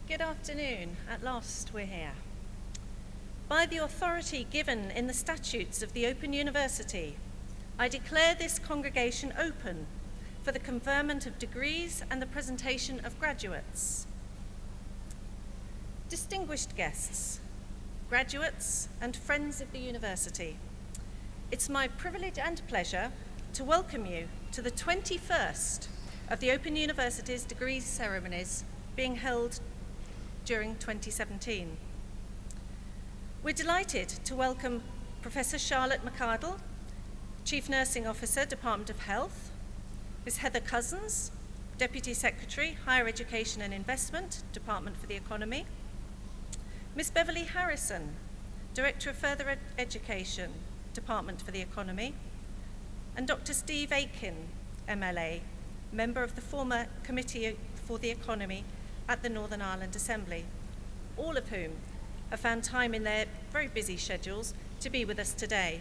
Good afternoon. At last we're here. By the authority given in the statutes of the Open University, I declare this congregation open for the conferment of degrees and the presentation of graduates. Distinguished guests, graduates and friends of the university, it's my privilege and pleasure to welcome you to the 21st of the Open University's degree ceremonies being held during 2017. We're delighted to welcome Professor Charlotte McArdle, Chief Nursing Officer, Department of Health, Ms. Heather Cousins, Deputy Secretary, Higher Education and Investment, Department for the Economy, Ms. Beverly Harrison, Director of Further Education, Department for the Economy, and Dr. Steve Aitken, MLA, member of the former Committee for the Economy at the Northern Ireland Assembly, all of whom have found time in their very busy schedules to be with us today.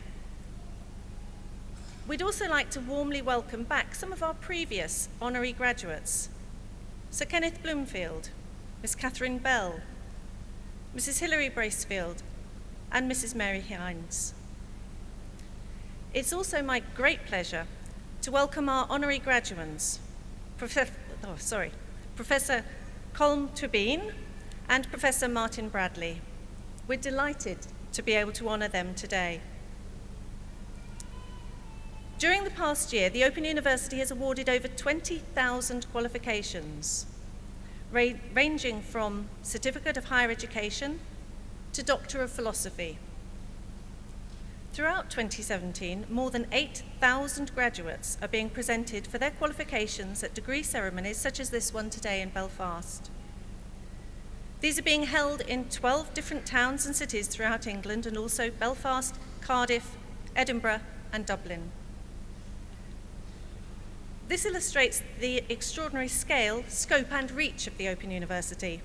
We'd also like to warmly welcome back some of our previous honorary graduates, Sir Kenneth Bloomfield, Miss Catherine Bell, Mrs. Hilary Bracefield, and Mrs. Mary Hines. It's also my great pleasure to welcome our honorary graduands, Professor Colm Tóibín and Professor Martin Bradley. We're delighted to be able to honour them today. During the past year, the Open University has awarded over 20,000 qualifications, ranging from Certificate of Higher Education to Doctor of Philosophy. Throughout 2017, more than 8,000 graduates are being presented for their qualifications at degree ceremonies such as this one today in Belfast. These are being held in 12 different towns and cities throughout England, and also Belfast, Cardiff, Edinburgh, and Dublin. This illustrates the extraordinary scale, scope, and reach of the Open University.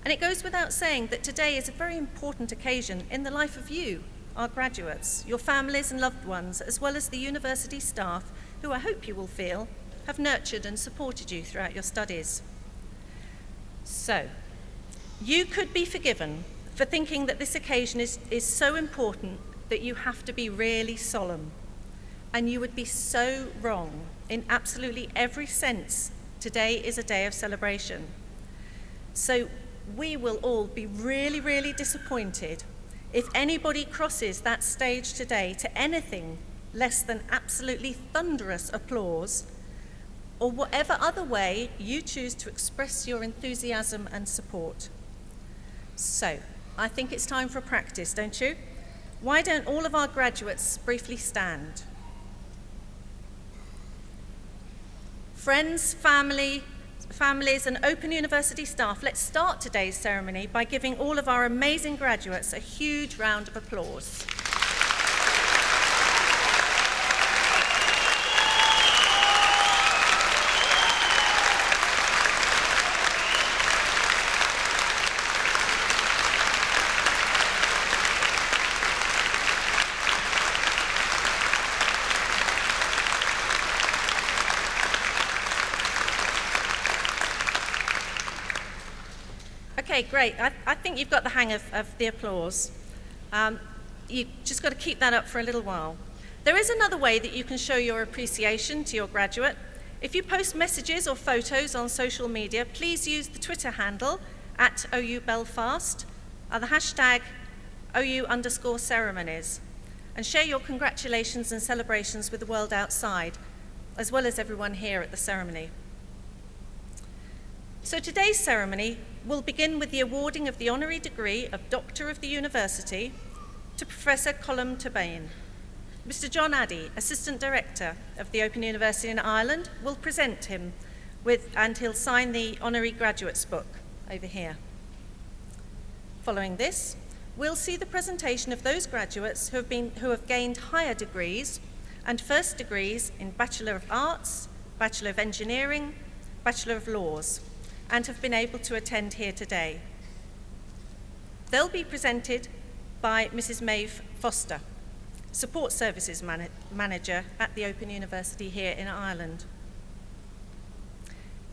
And it goes without saying that today is a very important occasion in the life of you, our graduates, your families and loved ones, as well as the university staff who I hope you will feel have nurtured and supported you throughout your studies. So, you could be forgiven for thinking that this occasion is so important that you have to be really solemn. And you would be so wrong. In absolutely every sense, today is a day of celebration. So we will all be really, really disappointed if anybody crosses that stage today to anything less than absolutely thunderous applause, or whatever other way you choose to express your enthusiasm and support. So, I think it's time for a practice, don't you? Why don't all of our graduates briefly stand? Friends, families and Open University staff, let's start today's ceremony by giving all of our amazing graduates a huge round of applause. Okay, great. I think you've got the hang of the applause. You've just got to keep that up for a little while. There is another way that you can show your appreciation to your graduate. If you post messages or photos on social media, please use the Twitter handle @OUBelfast, the hashtag OU_ceremonies, and share your congratulations and celebrations with the world outside, as well as everyone here at the ceremony. So today's ceremony will begin with the awarding of the honorary degree of Doctor of the University to Professor Colm Tóibín. Mr. John Addy, Assistant Director of the Open University in Ireland, will present him and he'll sign the honorary graduates book over here. Following this, we'll see the presentation of those graduates who have gained higher degrees and first degrees in Bachelor of Arts, Bachelor of Engineering, Bachelor of Laws, and have been able to attend here today. They'll be presented by Mrs. Maeve Foster, Support Services Manager at the Open University here in Ireland.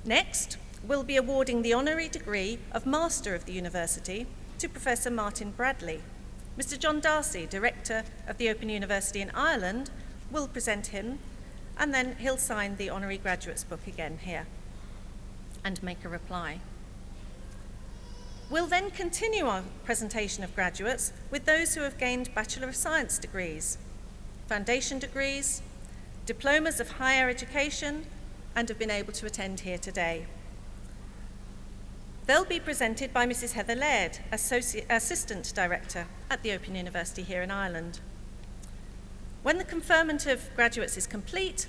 Next, will be awarding the honorary degree of Master of the University to Professor Martin Bradley. Mr. John Darcy, Director of the Open University in Ireland, will present him, and then he'll sign the honorary graduates book again here and make a reply. We'll then continue our presentation of graduates with those who have gained Bachelor of Science degrees, foundation degrees, diplomas of higher education, and have been able to attend here today. They'll be presented by Mrs. Heather Laird, Assistant Director at the Open University here in Ireland. When the conferment of graduates is complete,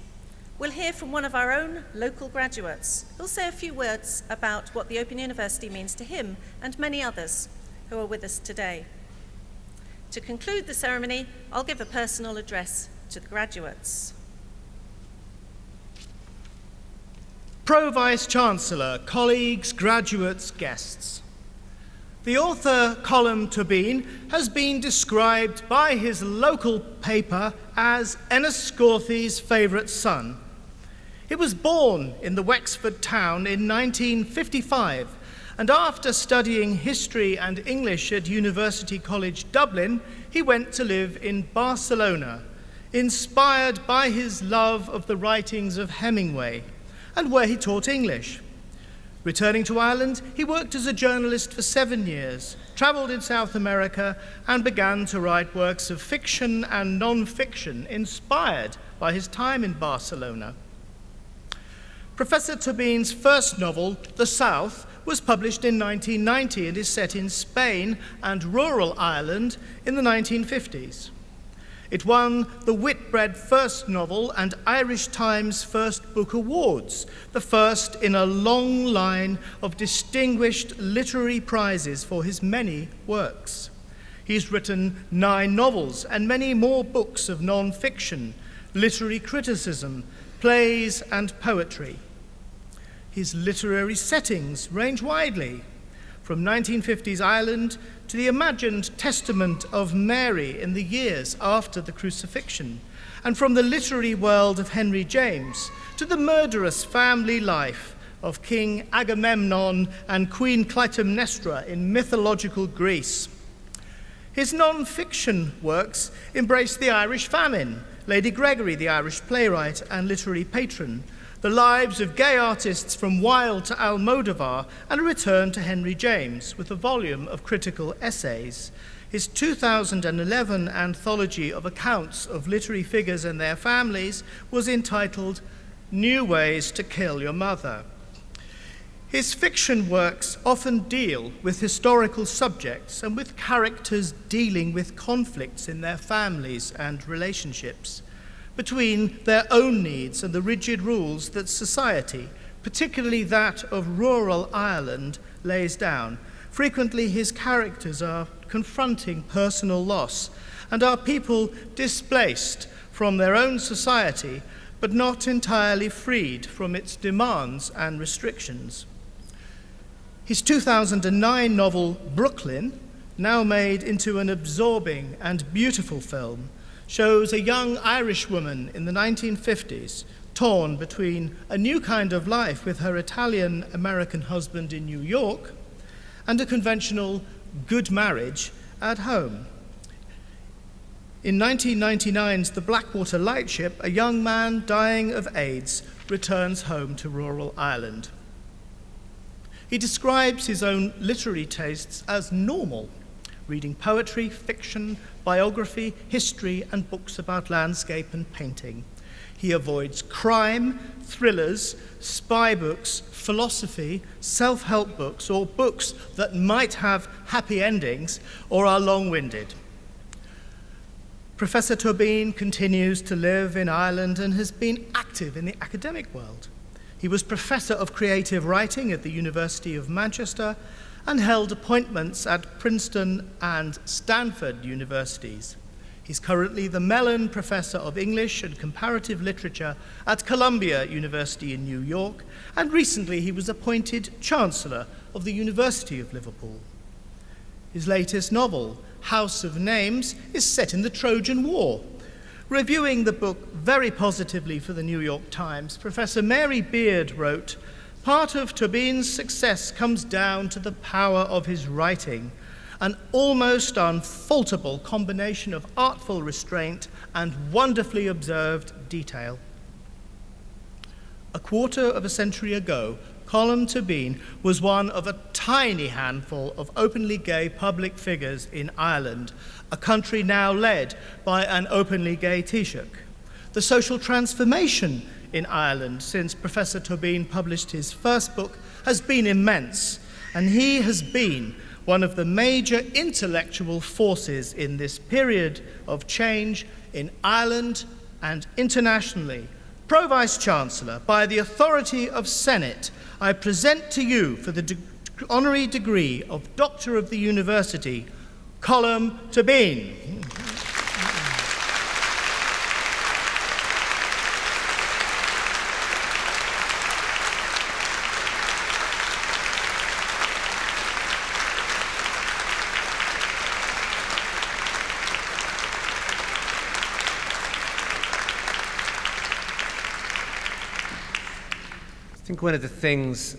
we'll hear from one of our own local graduates who'll say a few words about what the Open University means to him and many others who are with us today. To conclude the ceremony, I'll give a personal address to the graduates. Pro-Vice-Chancellor, colleagues, graduates, guests. The author Colm Tóibín has been described by his local paper as Enniscorthy's favourite son. He was born in the Wexford town in 1955, and after studying history and English at University College Dublin, he went to live in Barcelona, inspired by his love of the writings of Hemingway, and where he taught English. Returning to Ireland, he worked as a journalist for 7 years, travelled in South America, and began to write works of fiction and non-fiction inspired by his time in Barcelona. Professor Tóibín's first novel, The South, was published in 1990 and is set in Spain and rural Ireland in the 1950s. It won the Whitbread First Novel and Irish Times First Book Awards, the first in a long line of distinguished literary prizes for his many works. He's written 9 novels and many more books of non-fiction, literary criticism, plays and poetry. His literary settings range widely, from 1950s Ireland to the imagined testament of Mary in the years after the crucifixion, and from the literary world of Henry James to the murderous family life of King Agamemnon and Queen Clytemnestra in mythological Greece. His non-fiction works embrace the Irish famine, Lady Gregory, the Irish playwright and literary patron, the lives of gay artists from Wilde to Almodovar, and a return to Henry James with a volume of critical essays. His 2011 anthology of accounts of literary figures and their families was entitled New Ways to Kill Your Mother. His fiction works often deal with historical subjects and with characters dealing with conflicts in their families and relationships, between their own needs and the rigid rules that society, particularly that of rural Ireland, lays down. Frequently, his characters are confronting personal loss and are people displaced from their own society, but not entirely freed from its demands and restrictions. His 2009 novel, Brooklyn, now made into an absorbing and beautiful film, shows a young Irish woman in the 1950s torn between a new kind of life with her Italian-American husband in New York and a conventional good marriage at home. In 1999's The Blackwater Lightship, a young man dying of AIDS returns home to rural Ireland. He describes his own literary tastes as normal, reading poetry, fiction, biography, history, and books about landscape and painting. He avoids crime, thrillers, spy books, philosophy, self-help books, or books that might have happy endings or are long-winded. Professor Tóibín continues to live in Ireland and has been active in the academic world. He was Professor of Creative Writing at the University of Manchester and held appointments at Princeton and Stanford universities. He's currently the Mellon Professor of English and Comparative Literature at Columbia University in New York, and recently he was appointed Chancellor of the University of Liverpool. His latest novel, House of Names, is set in the Trojan War. Reviewing the book very positively for the New York Times, Professor Mary Beard wrote, Part of Tóibín's success comes down to the power of his writing, an almost unfaultable combination of artful restraint and wonderfully observed detail. A quarter of a century ago, Colm Tóibín was one of a tiny handful of openly gay public figures in Ireland, a country now led by an openly gay Taoiseach. The social transformation in Ireland since Professor Tóibín published his first book has been immense, and he has been one of the major intellectual forces in this period of change in Ireland and internationally. Pro-Vice-Chancellor, by the authority of Senate, I present to you for the honorary degree of Doctor of the University, Colm Tóibín. I think one of the things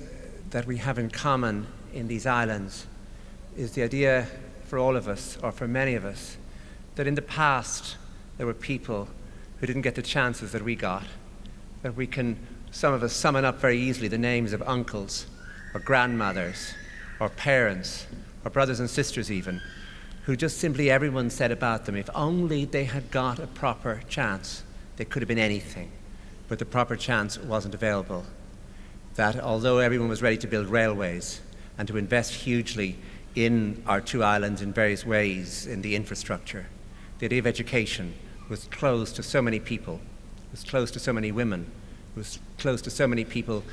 that we have in common in these islands is the idea for all of us, or for many of us, that in the past there were people who didn't get the chances that we got, that we can, some of us, summon up very easily the names of uncles or grandmothers or parents or brothers and sisters even, who just simply everyone said about them, if only they had got a proper chance, they could have been anything, but the proper chance wasn't available. That although everyone was ready to build railways and to invest hugely in our two islands in various ways in the infrastructure, the idea of education was closed to so many people, was closed to so many women, was closed to so many people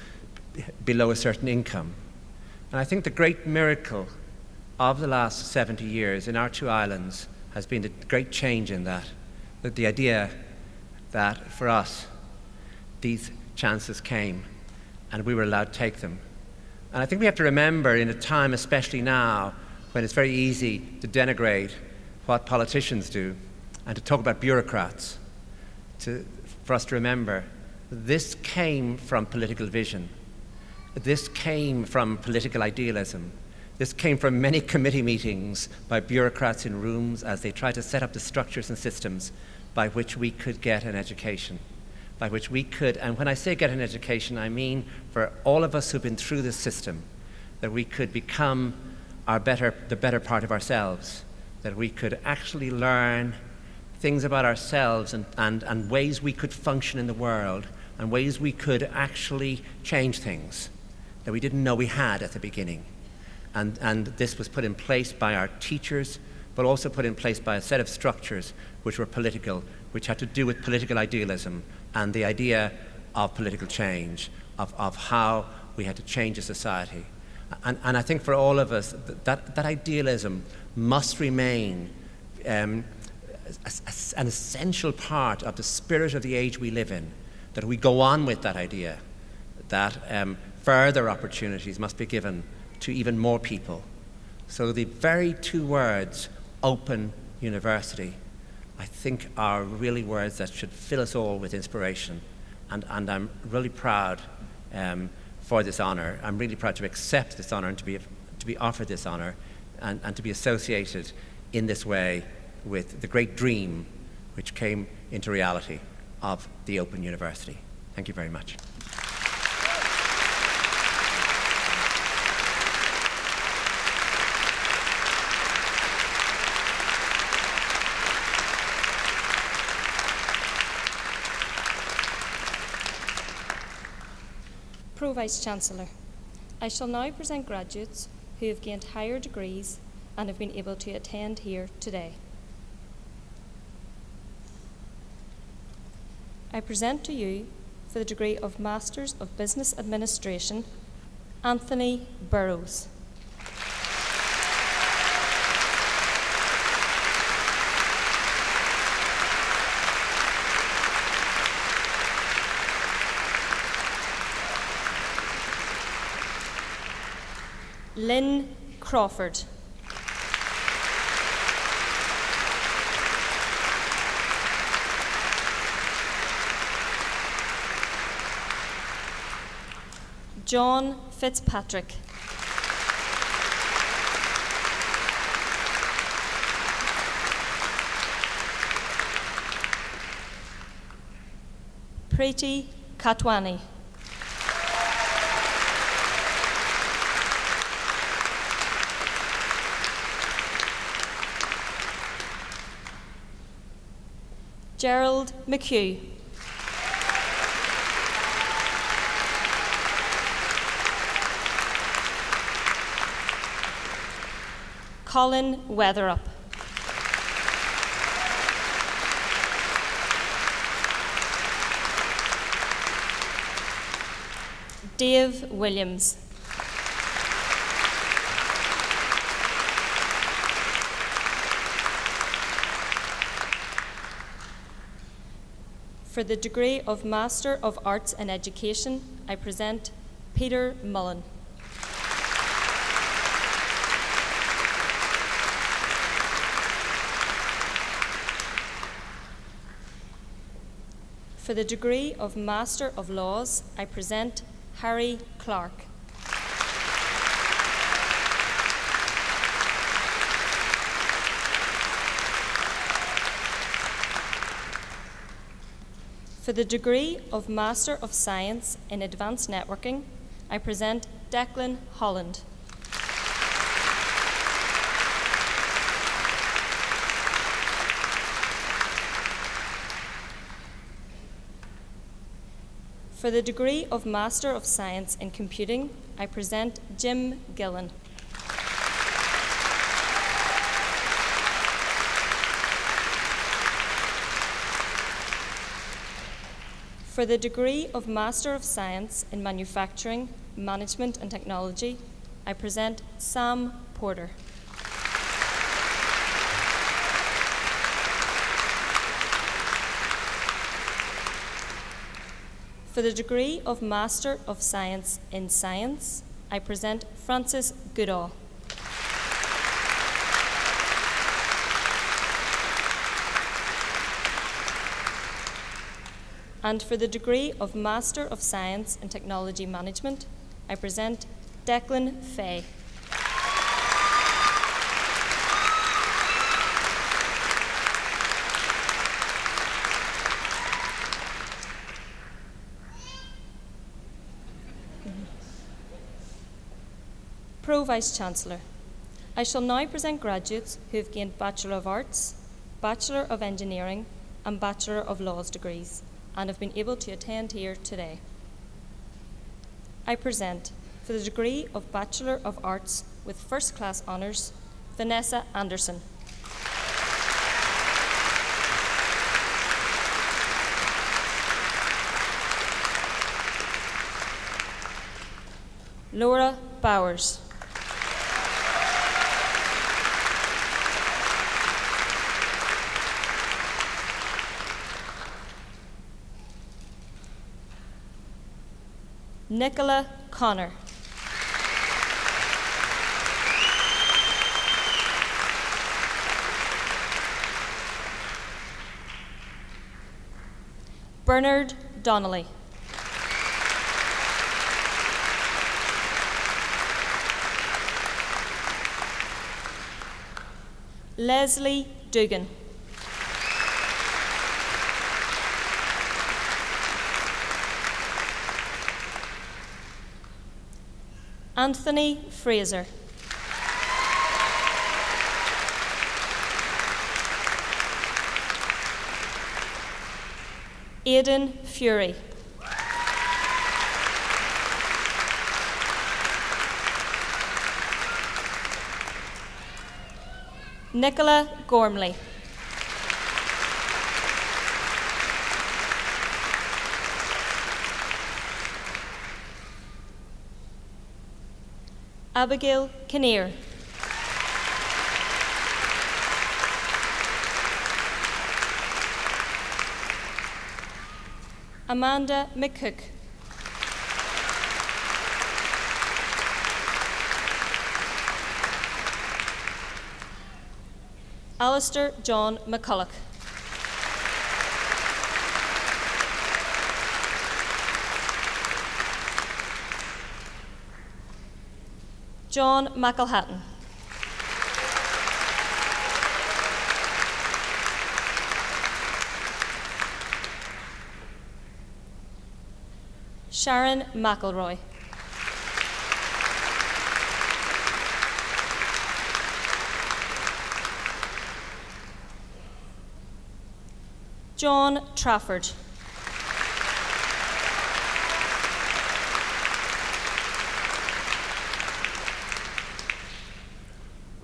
below a certain income. And I think the great miracle of the last 70 years in our two islands has been the great change in that the idea that for us these chances came and we were allowed to take them. And I think we have to remember, in a time especially now, when it's very easy to denigrate what politicians do and to talk about bureaucrats, for us to remember this came from political vision. This came from political idealism. This came from many committee meetings by bureaucrats in rooms as they tried to set up the structures and systems by which we could get an education. By which we could, and when I say get an education, I mean for all of us who've been through this system, that we could become the better part of ourselves, that we could actually learn things about ourselves and ways we could function in the world, and ways we could actually change things that we didn't know we had at the beginning. And this was put in place by our teachers, but also put in place by a set of structures which were political, which had to do with political idealism and the idea of political change, of how we had to change a society. And I think for all of us, that idealism must remain an essential part of the spirit of the age we live in, that we go on with that idea, that further opportunities must be given to even more people. So the very two words, open university, I think are really words that should fill us all with inspiration. And I'm really proud for this honour. I'm really proud to accept this honour and to be offered this honour and to be associated in this way with the great dream which came into reality of the Open University. Thank you very much. Pro-Vice-Chancellor, I shall now present graduates who have gained higher degrees and have been able to attend here today. I present to you, for the degree of Masters of Business Administration, Anthony Burrows. Lynn Crawford. John Fitzpatrick. Preeti Katwani. Gerald McHugh. Colin Weatherup. Dave Williams. For the degree of Master of Arts in Education, I present Peter Mullen. For the degree of Master of Laws, I present Harry Clark. For the degree of Master of Science in Advanced Networking, I present Declan Holland. For the degree of Master of Science in Computing, I present Jim Gillen. For the degree of Master of Science in Manufacturing, Management and Technology, I present Sam Porter. For the degree of Master of Science in Science, I present Francis Goodall. And for the degree of Master of Science in Technology Management, I present Declan Fay. Pro-Vice-Chancellor, I shall now present graduates who have gained Bachelor of Arts, Bachelor of Engineering and Bachelor of Laws degrees and have been able to attend here today. I present, for the degree of Bachelor of Arts with First Class Honours, Vanessa Anderson. Laura Bowers. Nicola Connor. Bernard Donnelly. Leslie Dugan. Anthony Fraser. Aidan Fury. Nicola Gormley. Abigail Kinnear. Amanda McCook. Alistair John McCulloch. John McElhatton. Sharon McElroy. John Trafford.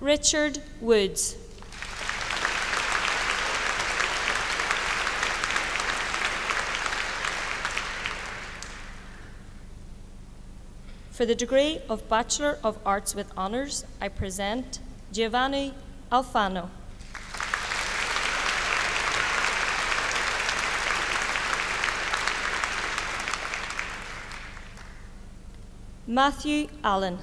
Richard Woods. For the degree of Bachelor of Arts with Honours, I present Giovanni Alfano. Matthew Allen.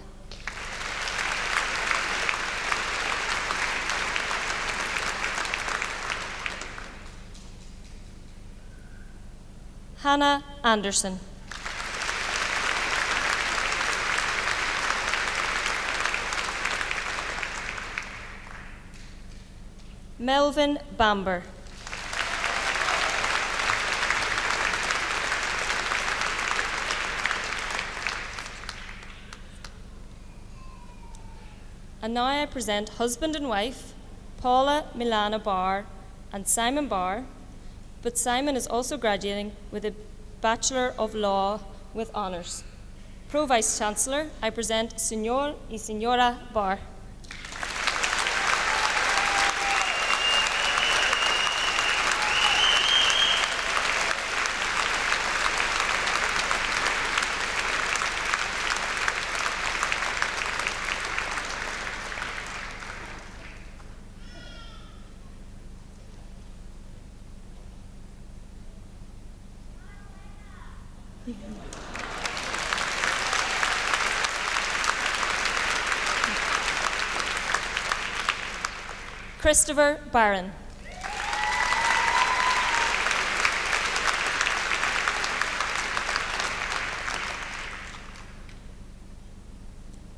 Hannah Anderson. Melvin Bamber. And now I present husband and wife, Paula Milana Barr and Simon Barr, but Simon is also graduating with a Bachelor of Law with Honours. Pro Vice Chancellor, I present Señor y Señora Barr. Christopher Barron.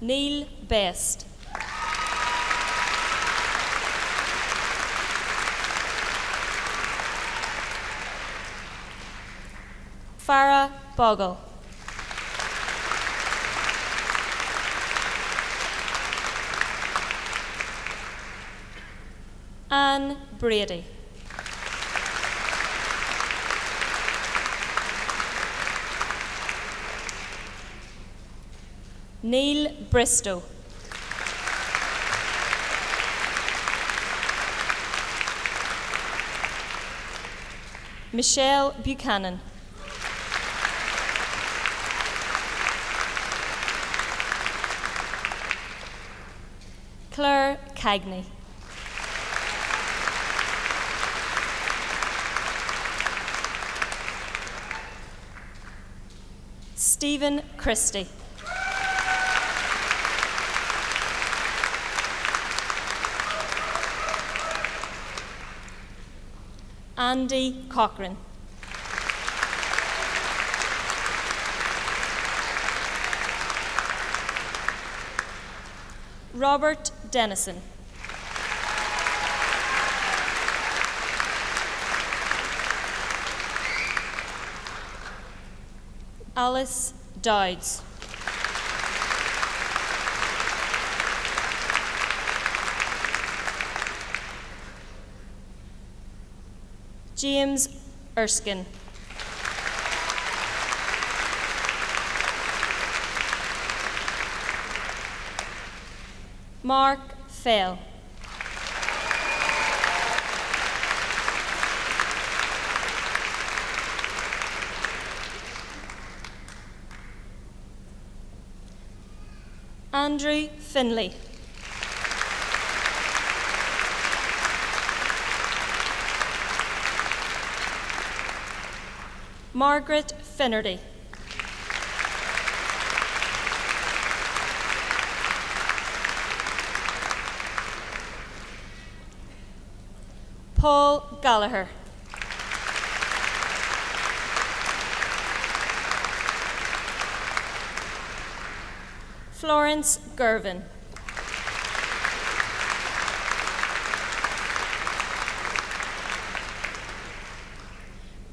Neil Best. Farah Bogle. Anne Brady. Neil Bristow. Michelle Buchanan. Claire Cagney. Stephen Christie. Andy Cochran. Robert Dennison. Alice Dowds. James Erskine. Mark Fell. Andrew Finlay. Margaret Finnerty. Paul Gallagher. Florence Gervin.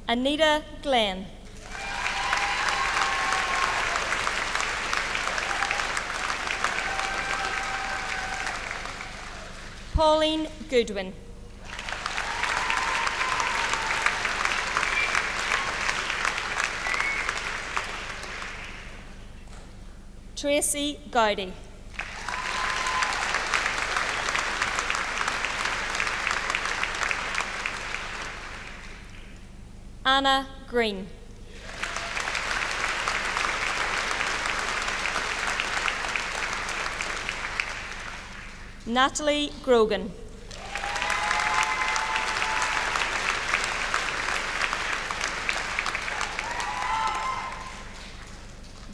Anita Glenn. Pauline Goodwin. Tracy Gowdy. Anna Green. Natalie Grogan.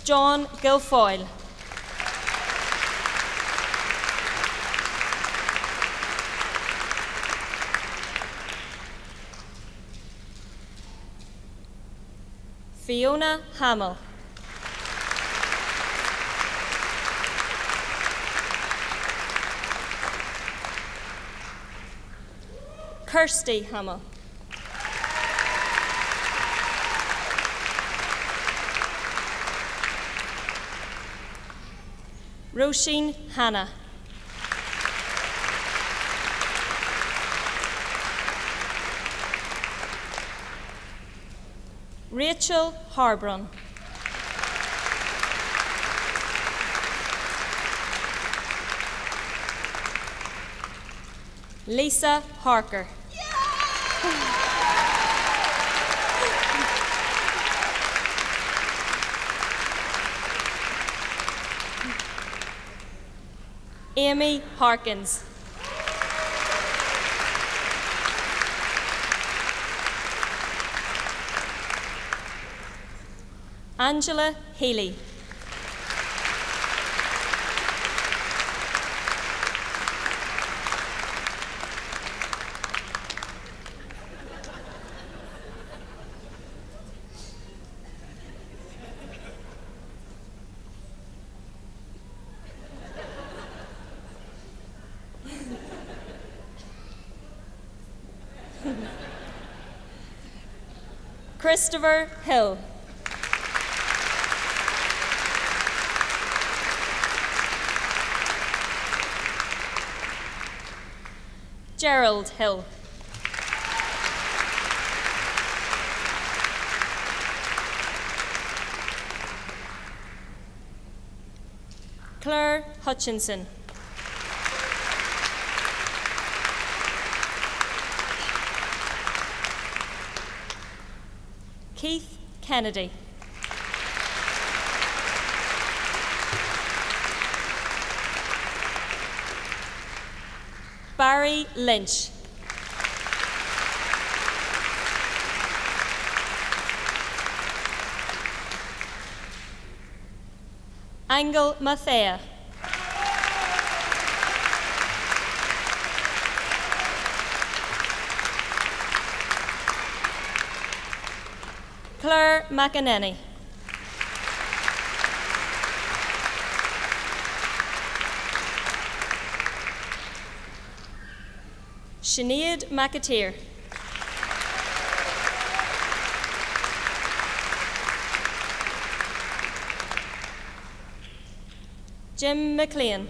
John Guilfoyle. Fiona Hamill. Kirsty Hamill. Roisin Hannah. Rachel Harbrun. Lisa Harker. Amy Harkins. Angela Healy. Christopher Hill. Gerald Hill. Claire Hutchinson. Keith Kennedy. Barry Lynch. Angel Mathea. Claire McEnany. Sinead McAteer. Jim McLean.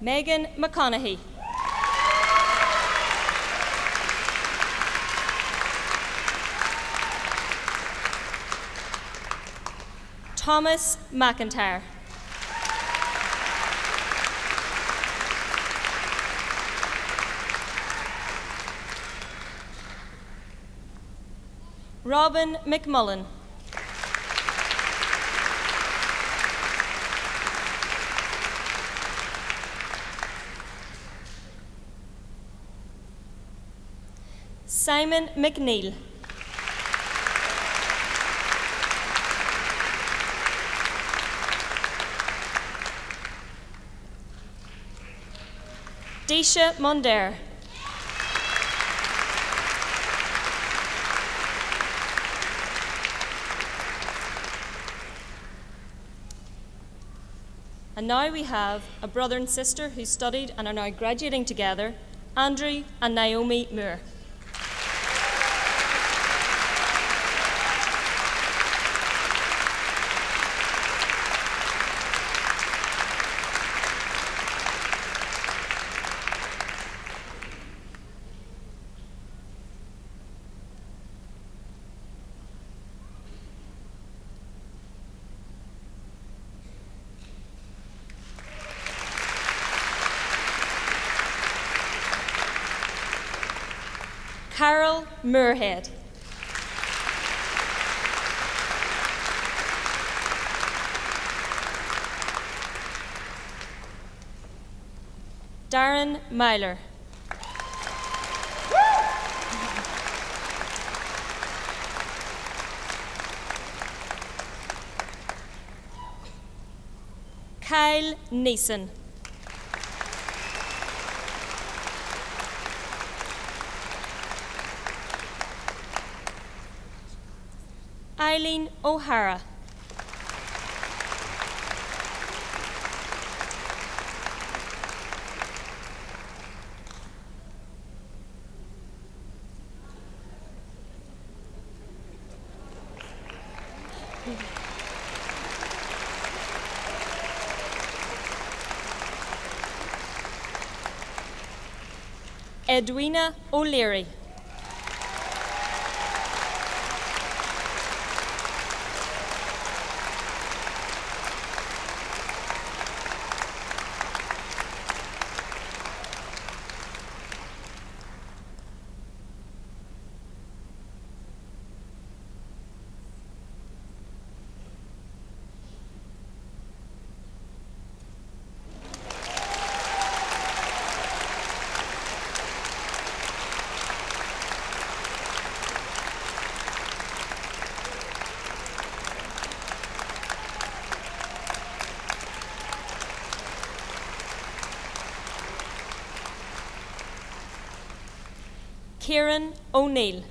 Megan McConaughey. Thomas McIntyre. Robin McMullen. Simon McNeil. Deisha Monder. And now we have a brother and sister who studied and are now graduating together, Andrew and Naomi Moore. Carol Moorhead. Darren Myler. Kyle Neeson. Eileen O'Hara. Edwina O'Leary. Kieran O'Neill.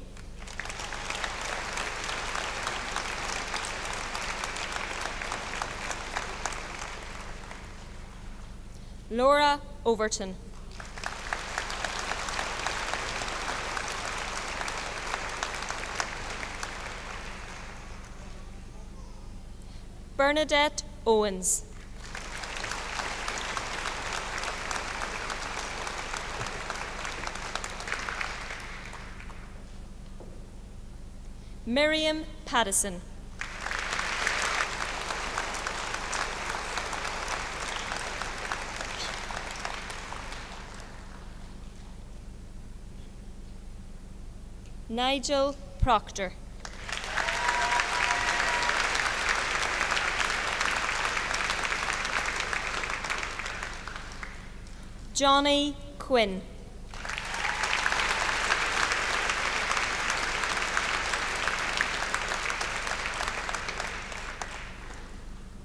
Laura Overton. Bernadette Owens. Miriam Pattison. Nigel Proctor. Johnny Quinn.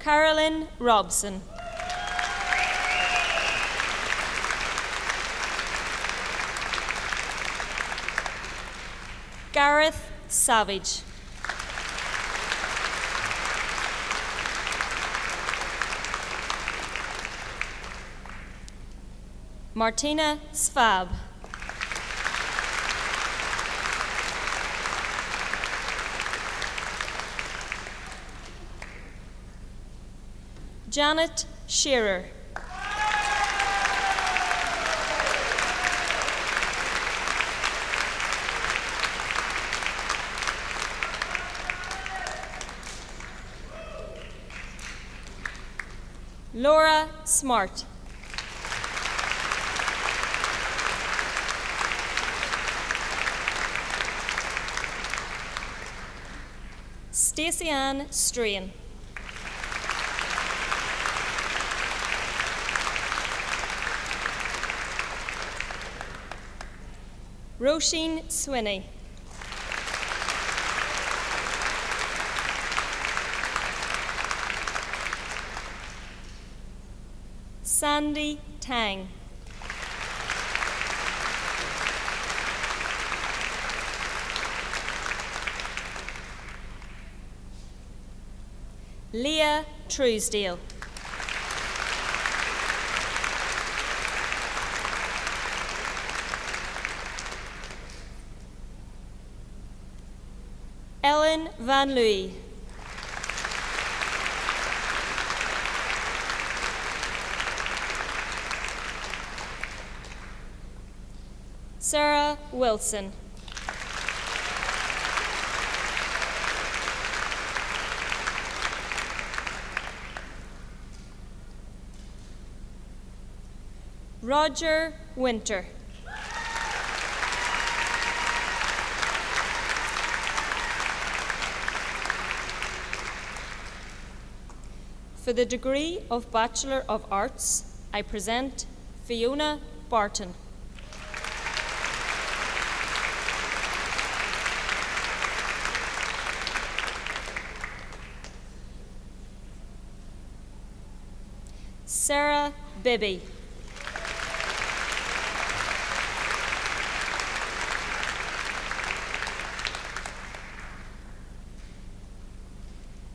Carolyn Robson. Gareth Savage. Martina Svab. Janet Shearer. Laura Smart. Stacey Ann Strain. Roisin Swinney. Sandy Tang. Leah Truesdale. Ellen Van Looy. Sarah Wilson. Roger Winter. For the degree of Bachelor of Arts, I present Fiona Barton. Sarah Bibby.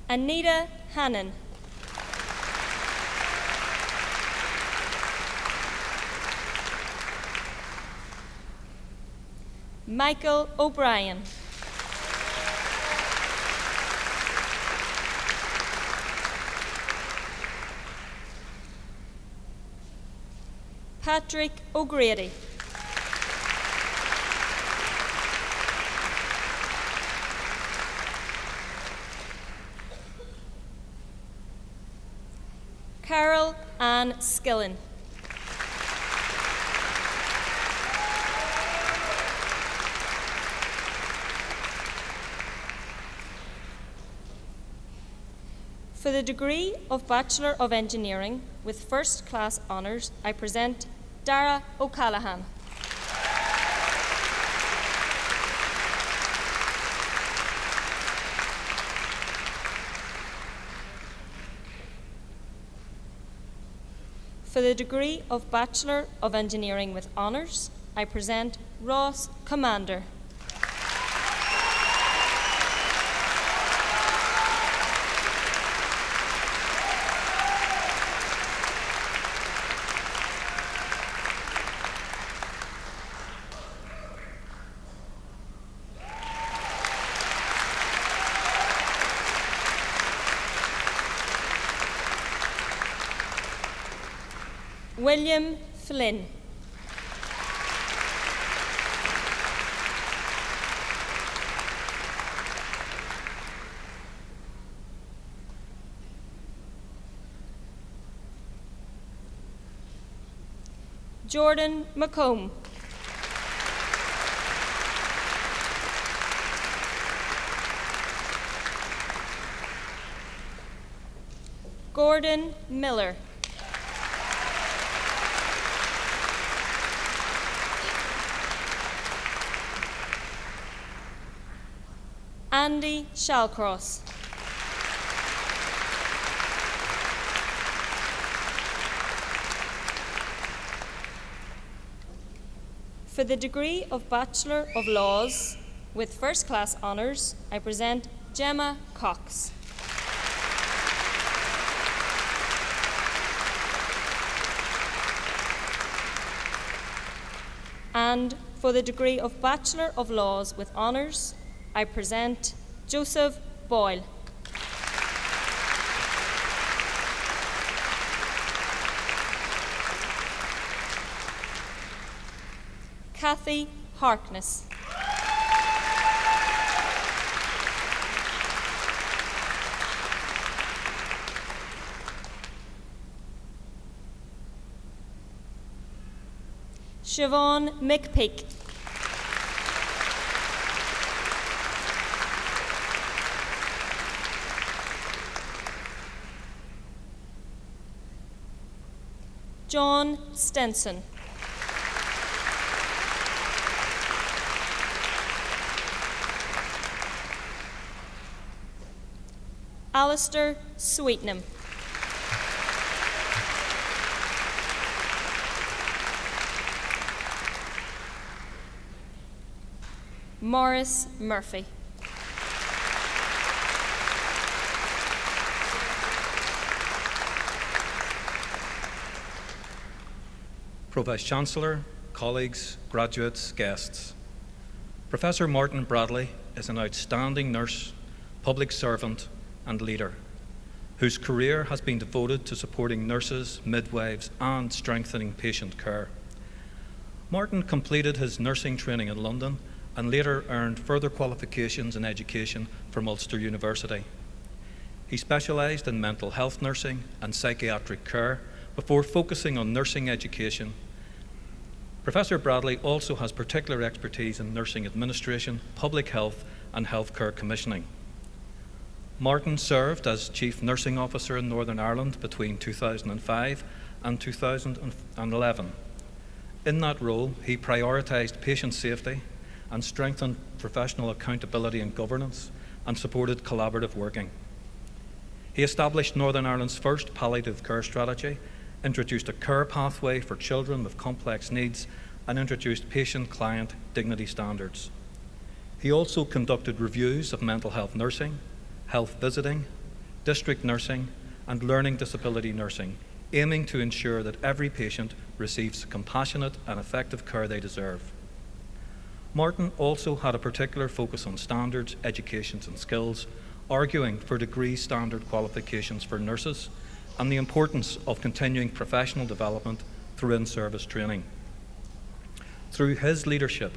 Anita Hannon. Michael O'Brien. Patrick O'Grady. Carol Ann Skillen. For the degree of Bachelor of Engineering with First Class Honours, I present Dara O'Callaghan. For the degree of Bachelor of Engineering with Honours, I present Ross Commander. William Flynn. Jordan McComb. Gordon Miller. Andy Shallcross. For the degree of Bachelor of Laws with First Class Honours, I present Gemma Cox. And for the degree of Bachelor of Laws with Honours, I present Joseph Boyle. Kathy Harkness. Siobhan McPeak. John Stenson. Alistair Sweetnam. Morris Murphy. Pro-Vice-Chancellor, colleagues, graduates, guests. Professor Martin Bradley is an outstanding nurse, public servant, and leader, whose career has been devoted to supporting nurses, midwives, and strengthening patient care. Martin completed his nursing training in London and later earned further qualifications in education from Ulster University. He specialised in mental health nursing and psychiatric care before focusing on nursing education. Professor Bradley also has particular expertise in nursing administration, public health, and healthcare commissioning. Martin served as Chief Nursing Officer in Northern Ireland between 2005 and 2011. In that role, he prioritised patient safety and strengthened professional accountability and governance and supported collaborative working. He established Northern Ireland's first palliative care strategy, introduced a care pathway for children with complex needs, and introduced patient-client dignity standards. He also conducted reviews of mental health nursing, health visiting, district nursing, and learning disability nursing, aiming to ensure that every patient receives the compassionate and effective care they deserve. Martin also had a particular focus on standards, educations, and skills, arguing for degree standard qualifications for nurses and the importance of continuing professional development through in-service training. Through his leadership,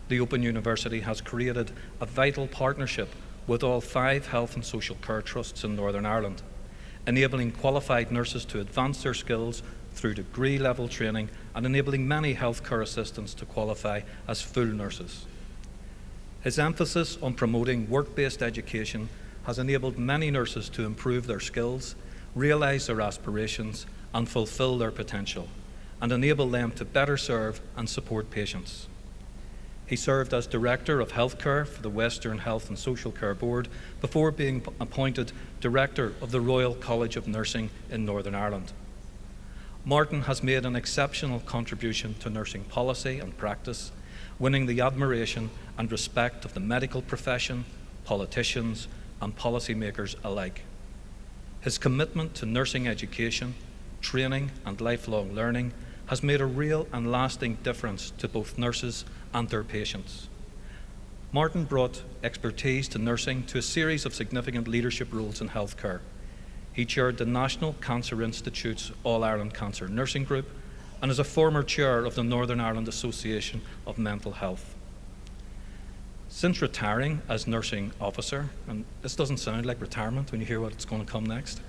the Open University has created a vital partnership with all 5 health and social care trusts in Northern Ireland, enabling qualified nurses to advance their skills through degree-level training and enabling many healthcare assistants to qualify as full nurses. His emphasis on promoting work-based education has enabled many nurses to improve their skills, realise their aspirations, and fulfil their potential, and enable them to better serve and support patients. He served as Director of Healthcare for the Western Health and Social Care Board before being appointed Director of the Royal College of Nursing in Northern Ireland. Martin has made an exceptional contribution to nursing policy and practice, winning the admiration and respect of the medical profession, politicians, and policymakers alike. His commitment to nursing education, training, and lifelong learning has made a real and lasting difference to both nurses and their patients. Martin brought expertise to nursing to a series of significant leadership roles in healthcare. He chaired the National Cancer Institute's All-Ireland Cancer Nursing Group and is a former chair of the Northern Ireland Association of Mental Health. Since retiring as nursing officer, and this doesn't sound like retirement when you hear what's going to come next,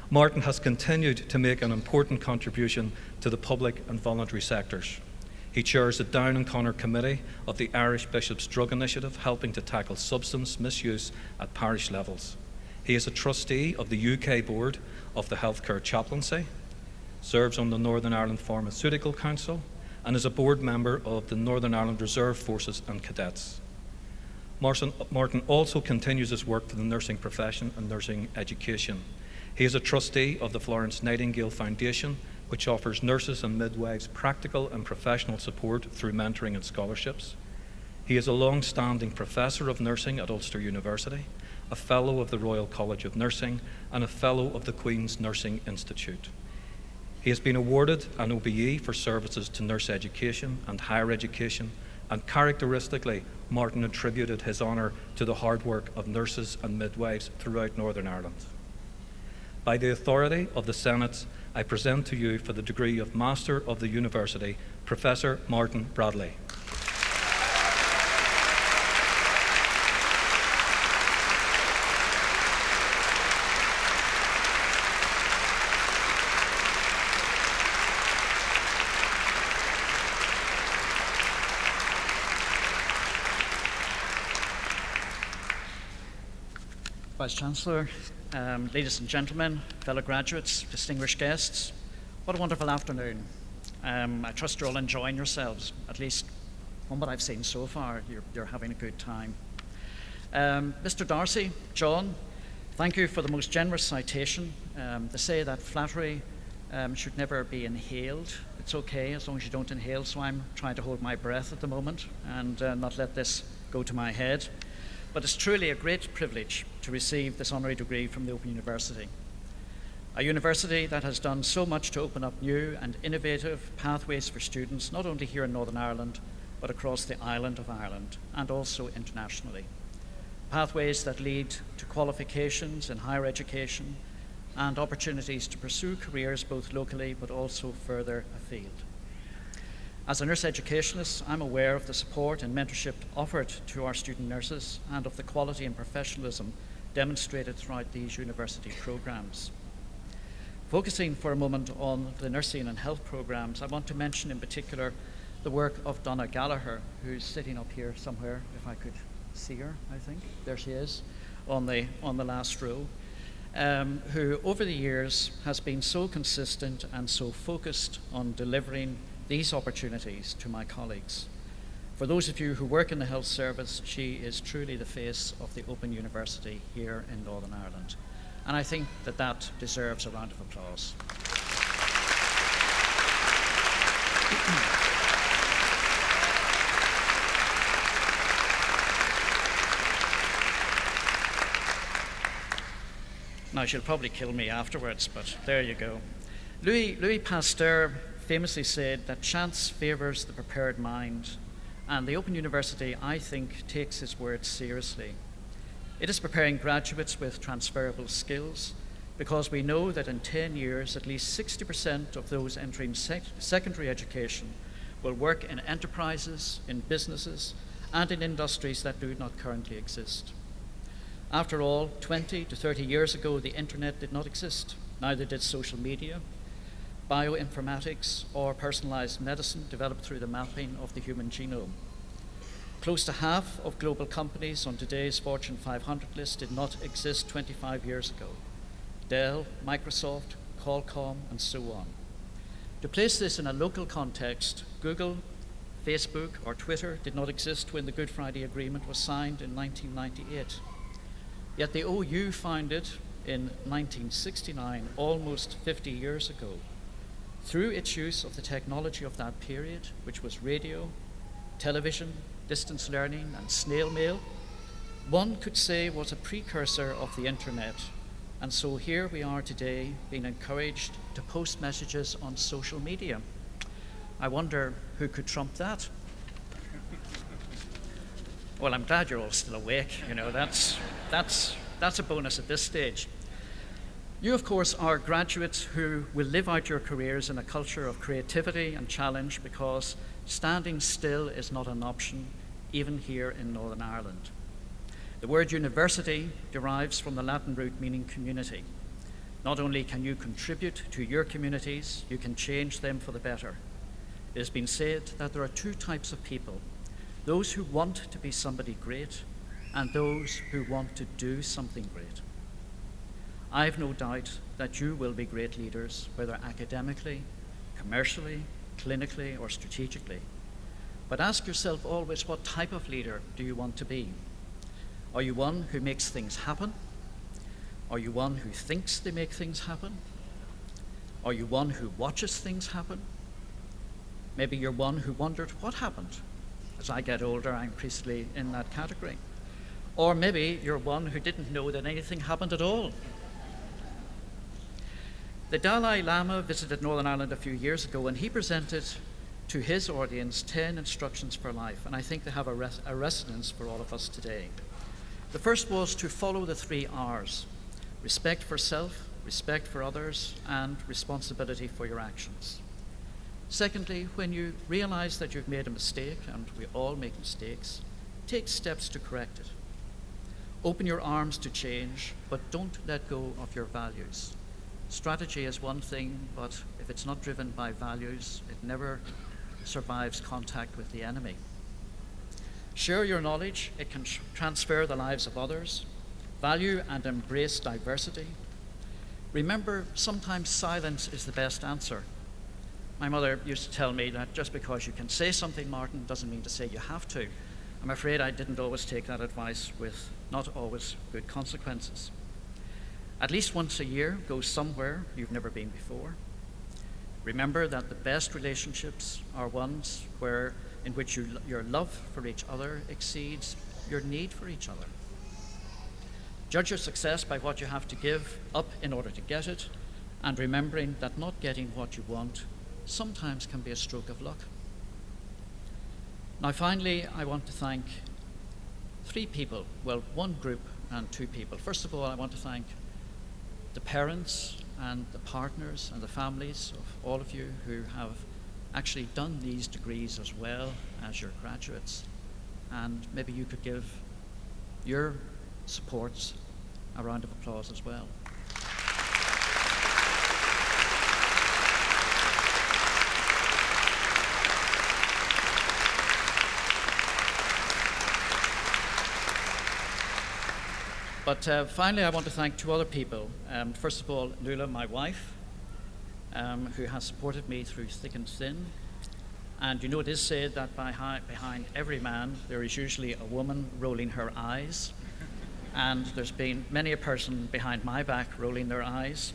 Martin has continued to make an important contribution to the public and voluntary sectors. He chairs the Down and Connor Committee of the Irish Bishops' Drug Initiative, helping to tackle substance misuse at parish levels. He is a trustee of the UK Board of the Healthcare Chaplaincy, serves on the Northern Ireland Pharmaceutical Council, and is a board member of the Northern Ireland Reserve Forces and Cadets. Martin also continues his work for the nursing profession and nursing education. He is a trustee of the Florence Nightingale Foundation, which offers nurses and midwives practical and professional support through mentoring and scholarships. He is a long-standing professor of nursing at Ulster University, a fellow of the Royal College of Nursing, and a fellow of the Queen's Nursing Institute. He has been awarded an OBE for services to nurse education and higher education, and characteristically, Martin attributed his honour to the hard work of nurses and midwives throughout Northern Ireland. By the authority of the Senate, I present to you for the degree of Master of the University, Professor Martin Bradley. Vice-Chancellor, ladies and gentlemen, fellow graduates, distinguished guests, what a wonderful afternoon. I trust you're all enjoying yourselves, at least from what I've seen so far, you're having a good time. Mr. Darcy, John, thank you for the most generous citation. They say that flattery should never be inhaled. It's okay as long as you don't inhale, so I'm trying to hold my breath at the moment and not let this go to my head. But it's truly a great privilege to receive this honorary degree from the Open University. A university that has done so much to open up new and innovative pathways for students, not only here in Northern Ireland, but across the island of Ireland, and also internationally. pathways that lead to qualifications in higher education and opportunities to pursue careers both locally but also further afield. As a nurse educationist, I'm aware of the support and mentorship offered to our student nurses and of the quality and professionalism demonstrated throughout these university programs. Focusing for a moment on the nursing and health programs, I want to mention in particular the work of Donna Gallagher, who's sitting up here somewhere, if I could see her, I think. There she is, on the last row, who over the years has been so consistent and so focused on delivering these opportunities to my colleagues. For those of you who work in the health service, she is truly the face of the Open University here in Northern Ireland. And I think that that deserves a round of applause. Now, she'll probably kill me afterwards, but there you go. Louis Pasteur famously said that chance favours the prepared mind, and the Open University, I think, takes his words seriously. It is preparing graduates with transferable skills because we know that in 10 years, at least 60% of those entering secondary education will work in enterprises, in businesses, and in industries that do not currently exist. After all, 20 to 30 years ago, the internet did not exist. Neither did social media, bioinformatics, or personalized medicine developed through the mapping of the human genome. Close to half of global companies on today's Fortune 500 list did not exist 25 years ago. Dell, Microsoft, Qualcomm, and so on. To place this in a local context, Google, Facebook, or Twitter did not exist when the Good Friday Agreement was signed in 1998. Yet the OU founded in 1969, almost 50 years ago. Through its use of the technology of that period, which was radio, television, distance learning, and snail mail, one could say was a precursor of the internet. And so here we are today, being encouraged to post messages on social media. I wonder who could trump that? Well, I'm glad you're all still awake. You know, that's a bonus at this stage. You, of course, are graduates who will live out your careers in a culture of creativity and challenge because standing still is not an option, even here in Northern Ireland. The word university derives from the Latin root meaning community. Not only can you contribute to your communities, you can change them for the better. It has been said that there are two types of people: those who want to be somebody great and those who want to do something great. I've no doubt that you will be great leaders, whether academically, commercially, clinically, or strategically. But ask yourself always, what type of leader do you want to be? Are you one who makes things happen? Are you one who thinks they make things happen? Are you one who watches things happen? Maybe you're one who wondered what happened. As I get older, I'm increasingly in that category. Or maybe you're one who didn't know that anything happened at all. The Dalai Lama visited Northern Ireland a few years ago, and he presented to his audience 10 instructions for life, and I think they have a resonance for all of us today. The first was to follow the 3 R's: respect for self, respect for others, and responsibility for your actions. Secondly, when you realize that you've made a mistake, and we all make mistakes, take steps to correct it. Open your arms to change, but don't let go of your values. Strategy is one thing, but if it's not driven by values, it never survives contact with the enemy. Share your knowledge. It can transfer the lives of others. Value and embrace diversity. Remember, sometimes silence is the best answer. My mother used to tell me that just because you can say something, Martin, doesn't mean to say you have to. I'm afraid I didn't always take that advice with not always good consequences. At least once a year, go somewhere you've never been before. Remember that the best relationships are ones in which your love for each other exceeds your need for each other. Judge your success by what you have to give up in order to get it, and remembering that not getting what you want sometimes can be a stroke of luck. Now finally, I want to thank three people, well, one group and two people. First of all, I want to thank the parents and the partners and the families of all of you who have actually done these degrees as well as your graduates. And maybe you could give your supports a round of applause as well. But finally, I want to thank two other people. First of all, Lula, my wife, who has supported me through thick and thin. And you know, it is said that behind every man, there is usually a woman rolling her eyes. And there's been many a person behind my back rolling their eyes.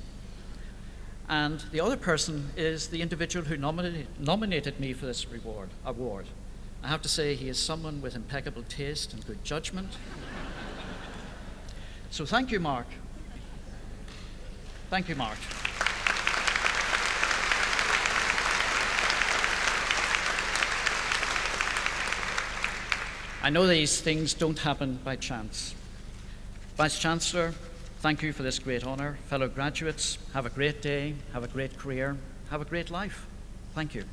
And the other person is the individual who nominated me for this award. I have to say, he is someone with impeccable taste and good judgment. So thank you, Mark. Thank you, Mark. I know these things don't happen by chance. Vice-Chancellor, thank you for this great honour. Fellow graduates, have a great day, have a great career, have a great life. Thank you.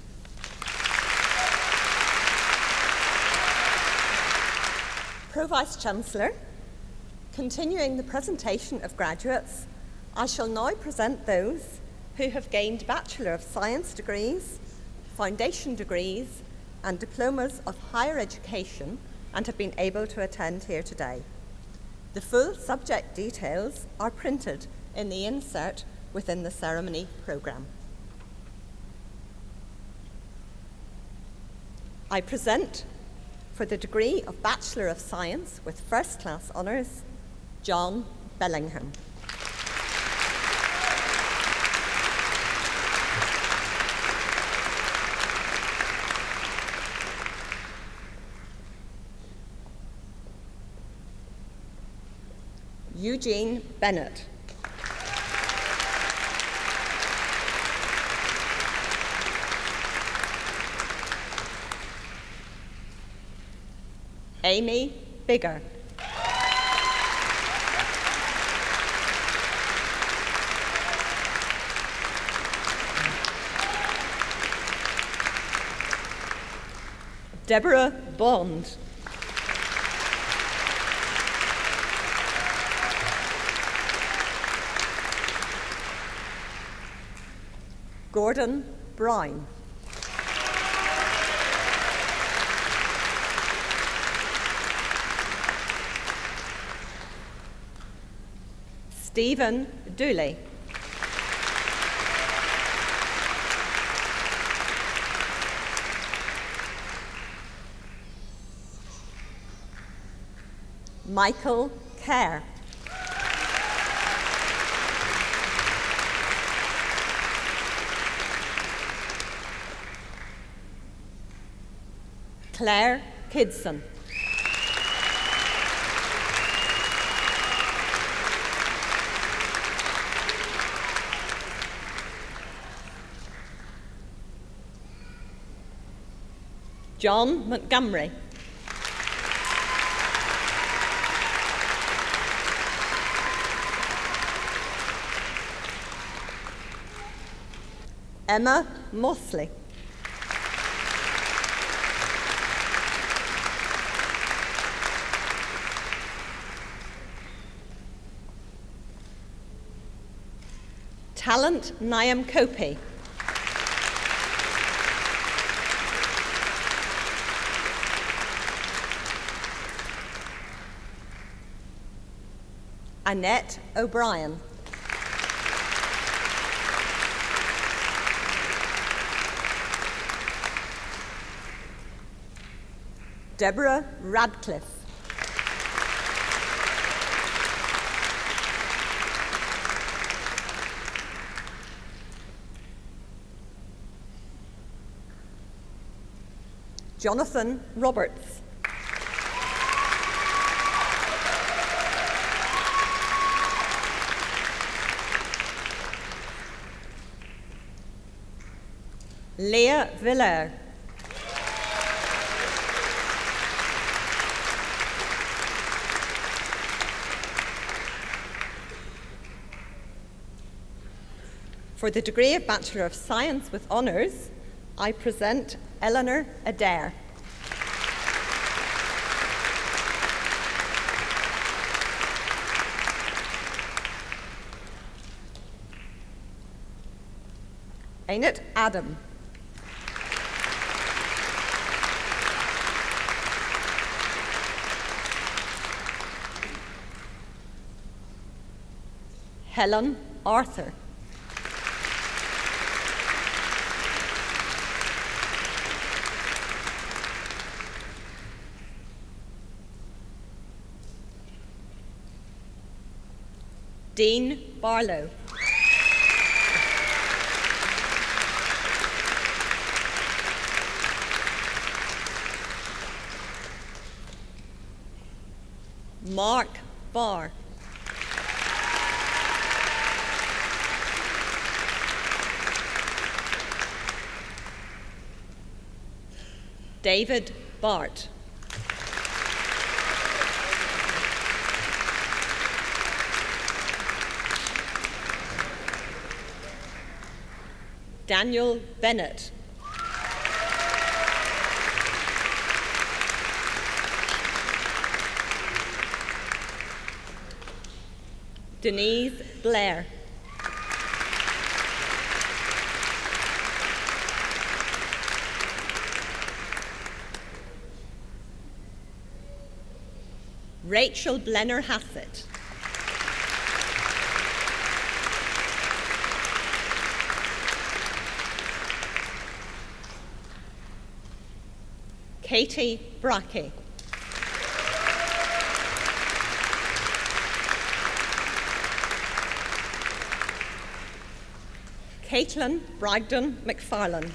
Pro-Vice-Chancellor, continuing the presentation of graduates, I shall now present those who have gained Bachelor of Science degrees, foundation degrees, and diplomas of higher education and have been able to attend here today. The full subject details are printed in the insert within the ceremony programme. I present for the degree of Bachelor of Science with First Class Honours, John Bellingham. Eugene Bennett. Amy Bigger. Deborah Bond. Gordon Brown. Stephen Dooley. Michael Kerr. Claire Kidson. John Montgomery. Emma Mosley. Talent Niam Kopi. Annette O'Brien. Deborah Radcliffe. Jonathan Roberts. Leah Villers. For the degree of Bachelor of Science with Honours, I present Eleanor Adair. Ain't Adam. Helen Arthur. Dean Barlow. Mark Barr. David Bart. Daniel Bennett. Denise Blair. Rachel Blenner Hassett. Katie Brackey. Caitlin Bragdon McFarlane.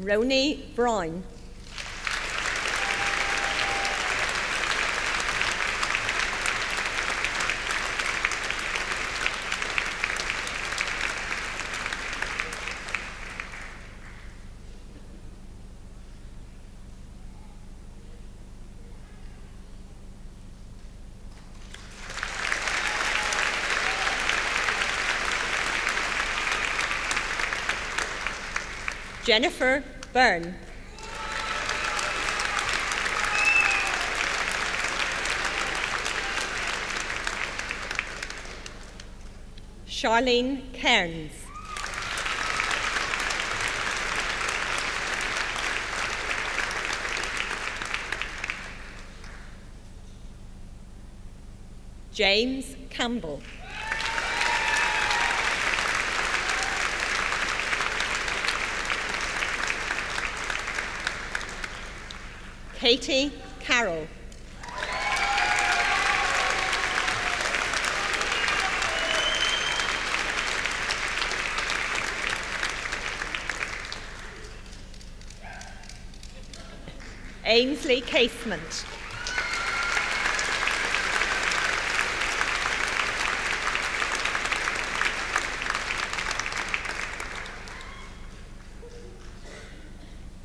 Roni Brown. Jennifer Byrne. Charlene Cairns. James Campbell. Katie Carroll. Ainsley Casement.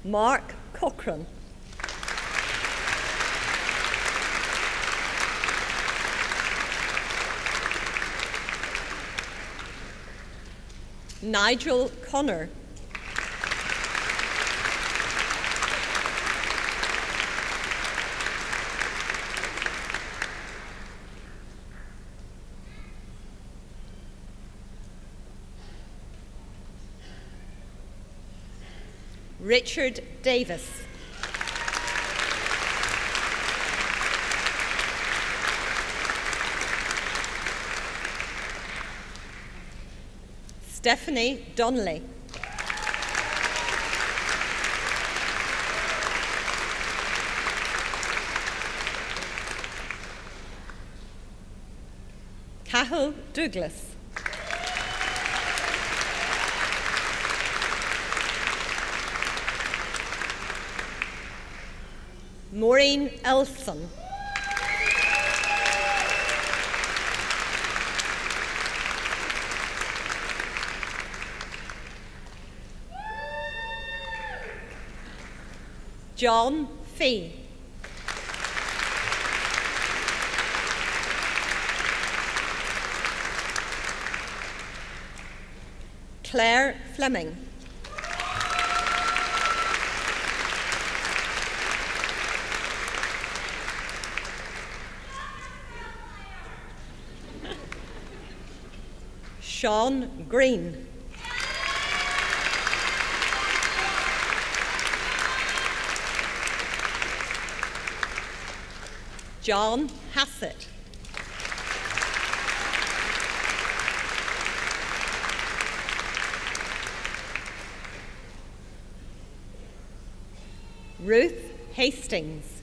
Mark Cochrane. Nigel Connor. Richard Davis. Stephanie Donnelly. Cahill Douglas. Maureen Elson. John Fee. Claire Fleming. Sean Green. John Hassett. Ruth Hastings.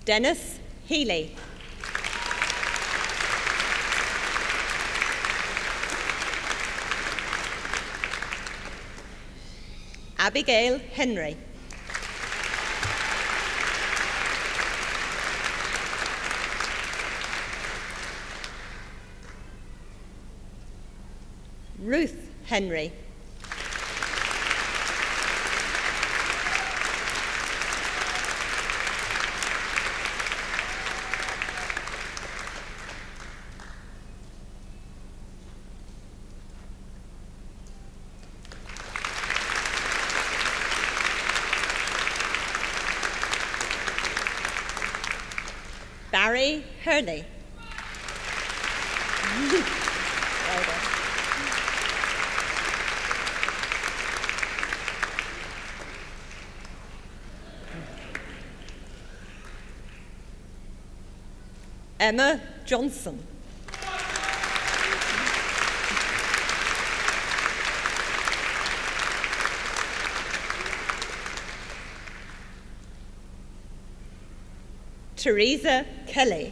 Dennis Healy. Abigail Henry. Ruth Henry. Barry Hurley. Well done. Emma Johnson. Teresa Kelly.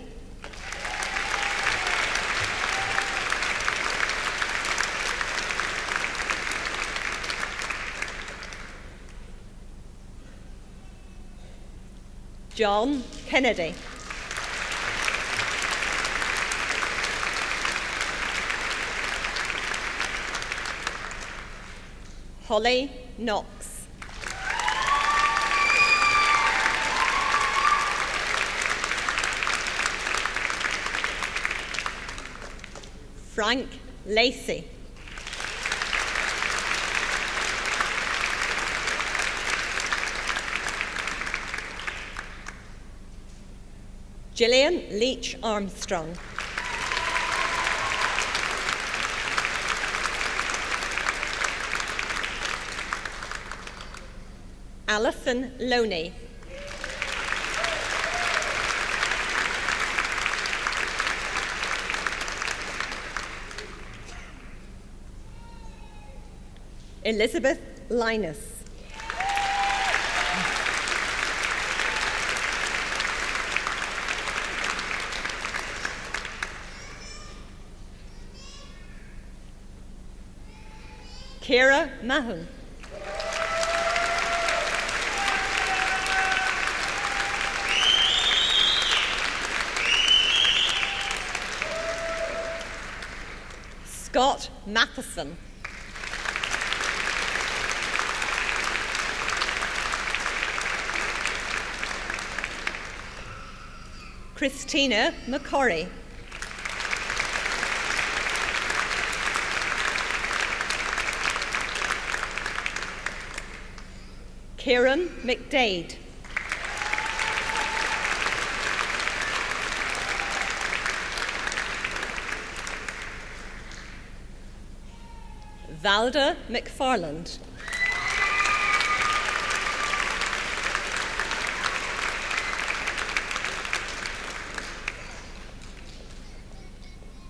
John Kennedy. Holly Knox. Frank Lacey. Gillian Leach Armstrong. Alison Loney. Elizabeth Linus. Kira Mahon. Scott Matheson. Christina McCorry. Kieran McDade. Valda McFarland.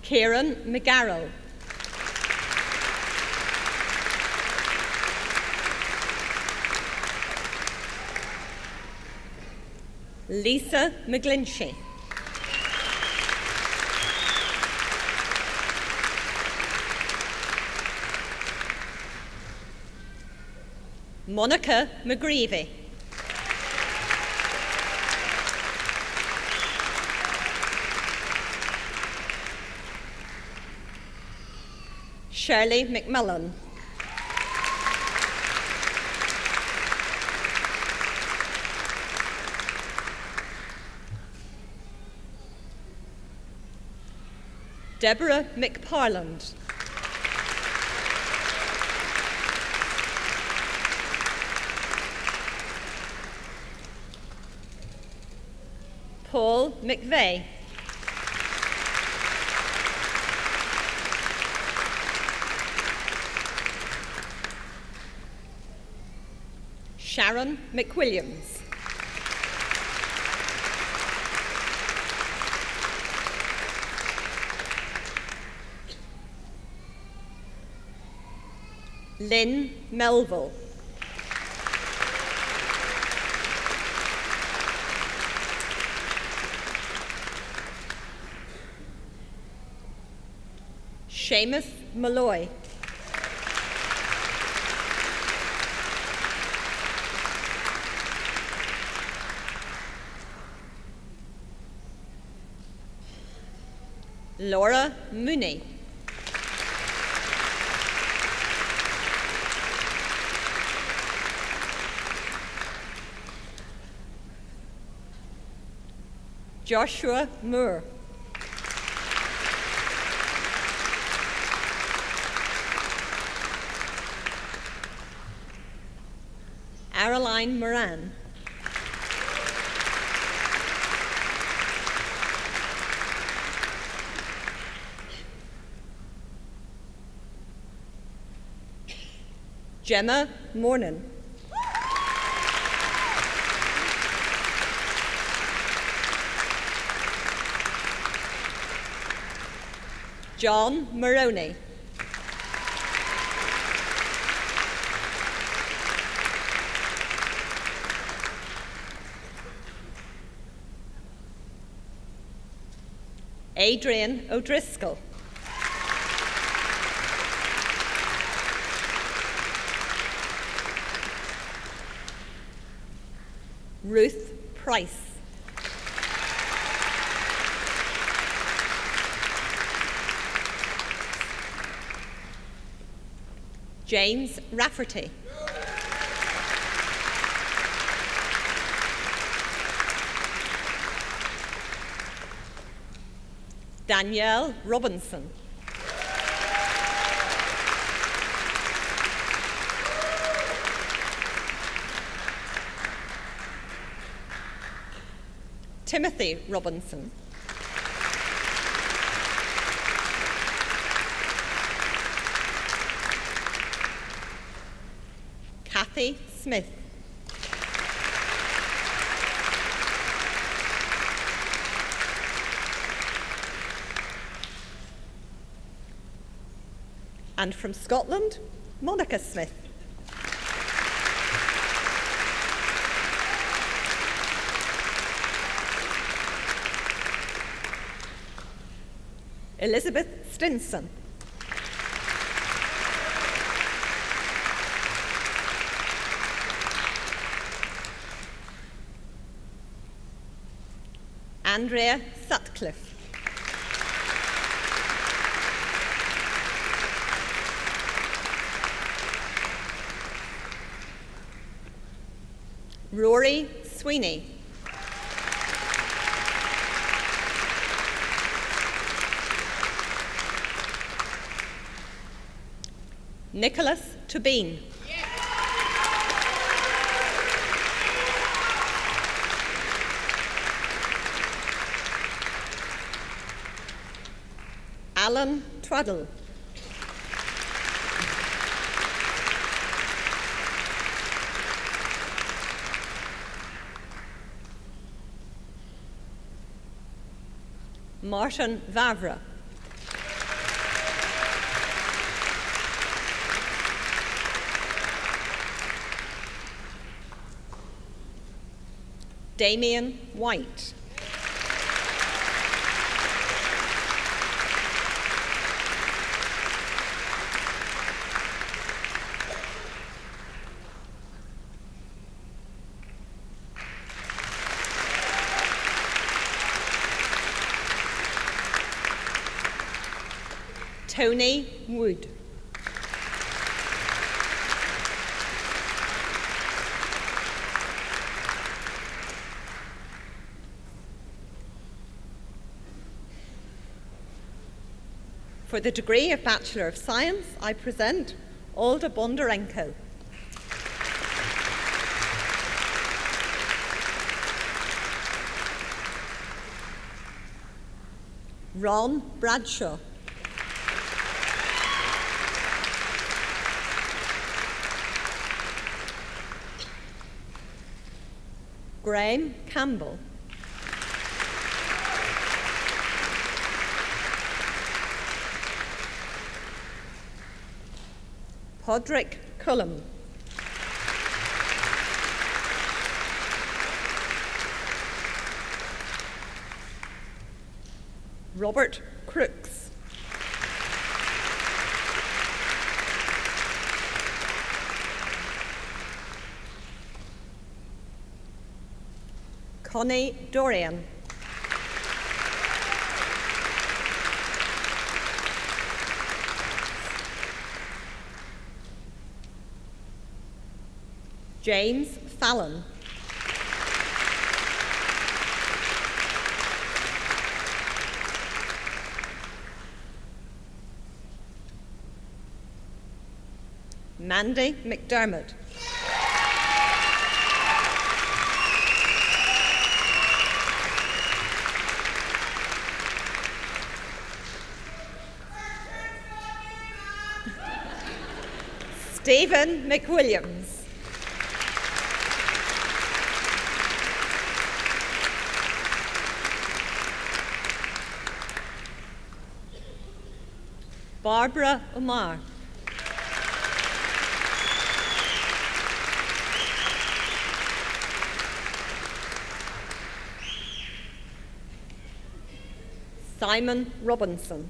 Kieran McGarrell. Lisa McGlinchey. Monica McGreevy. Shirley McMillan. Deborah McParland. Paul McVeigh. Sharon McWilliams. Lynn Melville. Seamus Malloy. Laura Mooney. Joshua Moore. Caroline Moran. Gemma Mornan. John Maroney. Adrian O'Driscoll. Ruth Price. James Rafferty. Danielle Robinson. Timothy Robinson. Kathy Smith. And from Scotland, Monica Smith. Elizabeth Stinson. Andrea Sutcliffe. Rory Sweeney. Nicholas Tóibín. Alan Twaddle. Martin Vavra. Damien White. Tony Wood. For the degree of Bachelor of Science, I present Olda Bondarenko. Ron Bradshaw. Graham Campbell. Podrick Colm. Robert Crooks. Connie Dorian. James Fallon. Mandy McDermott. Stephen McWilliams. Barbara Omar. Simon Robinson.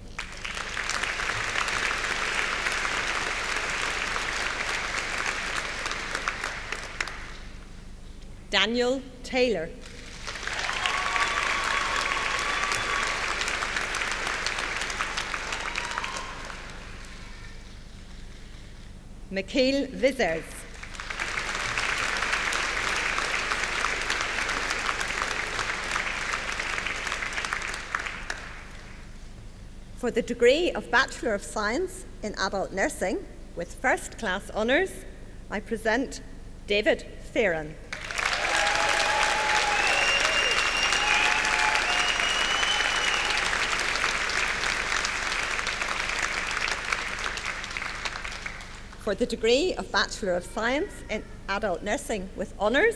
Daniel Taylor. Mikhail Vizers. For the degree of Bachelor of Science in Adult Nursing with first class honours, I present David Fearon. For the degree of Bachelor of Science in Adult Nursing with honours,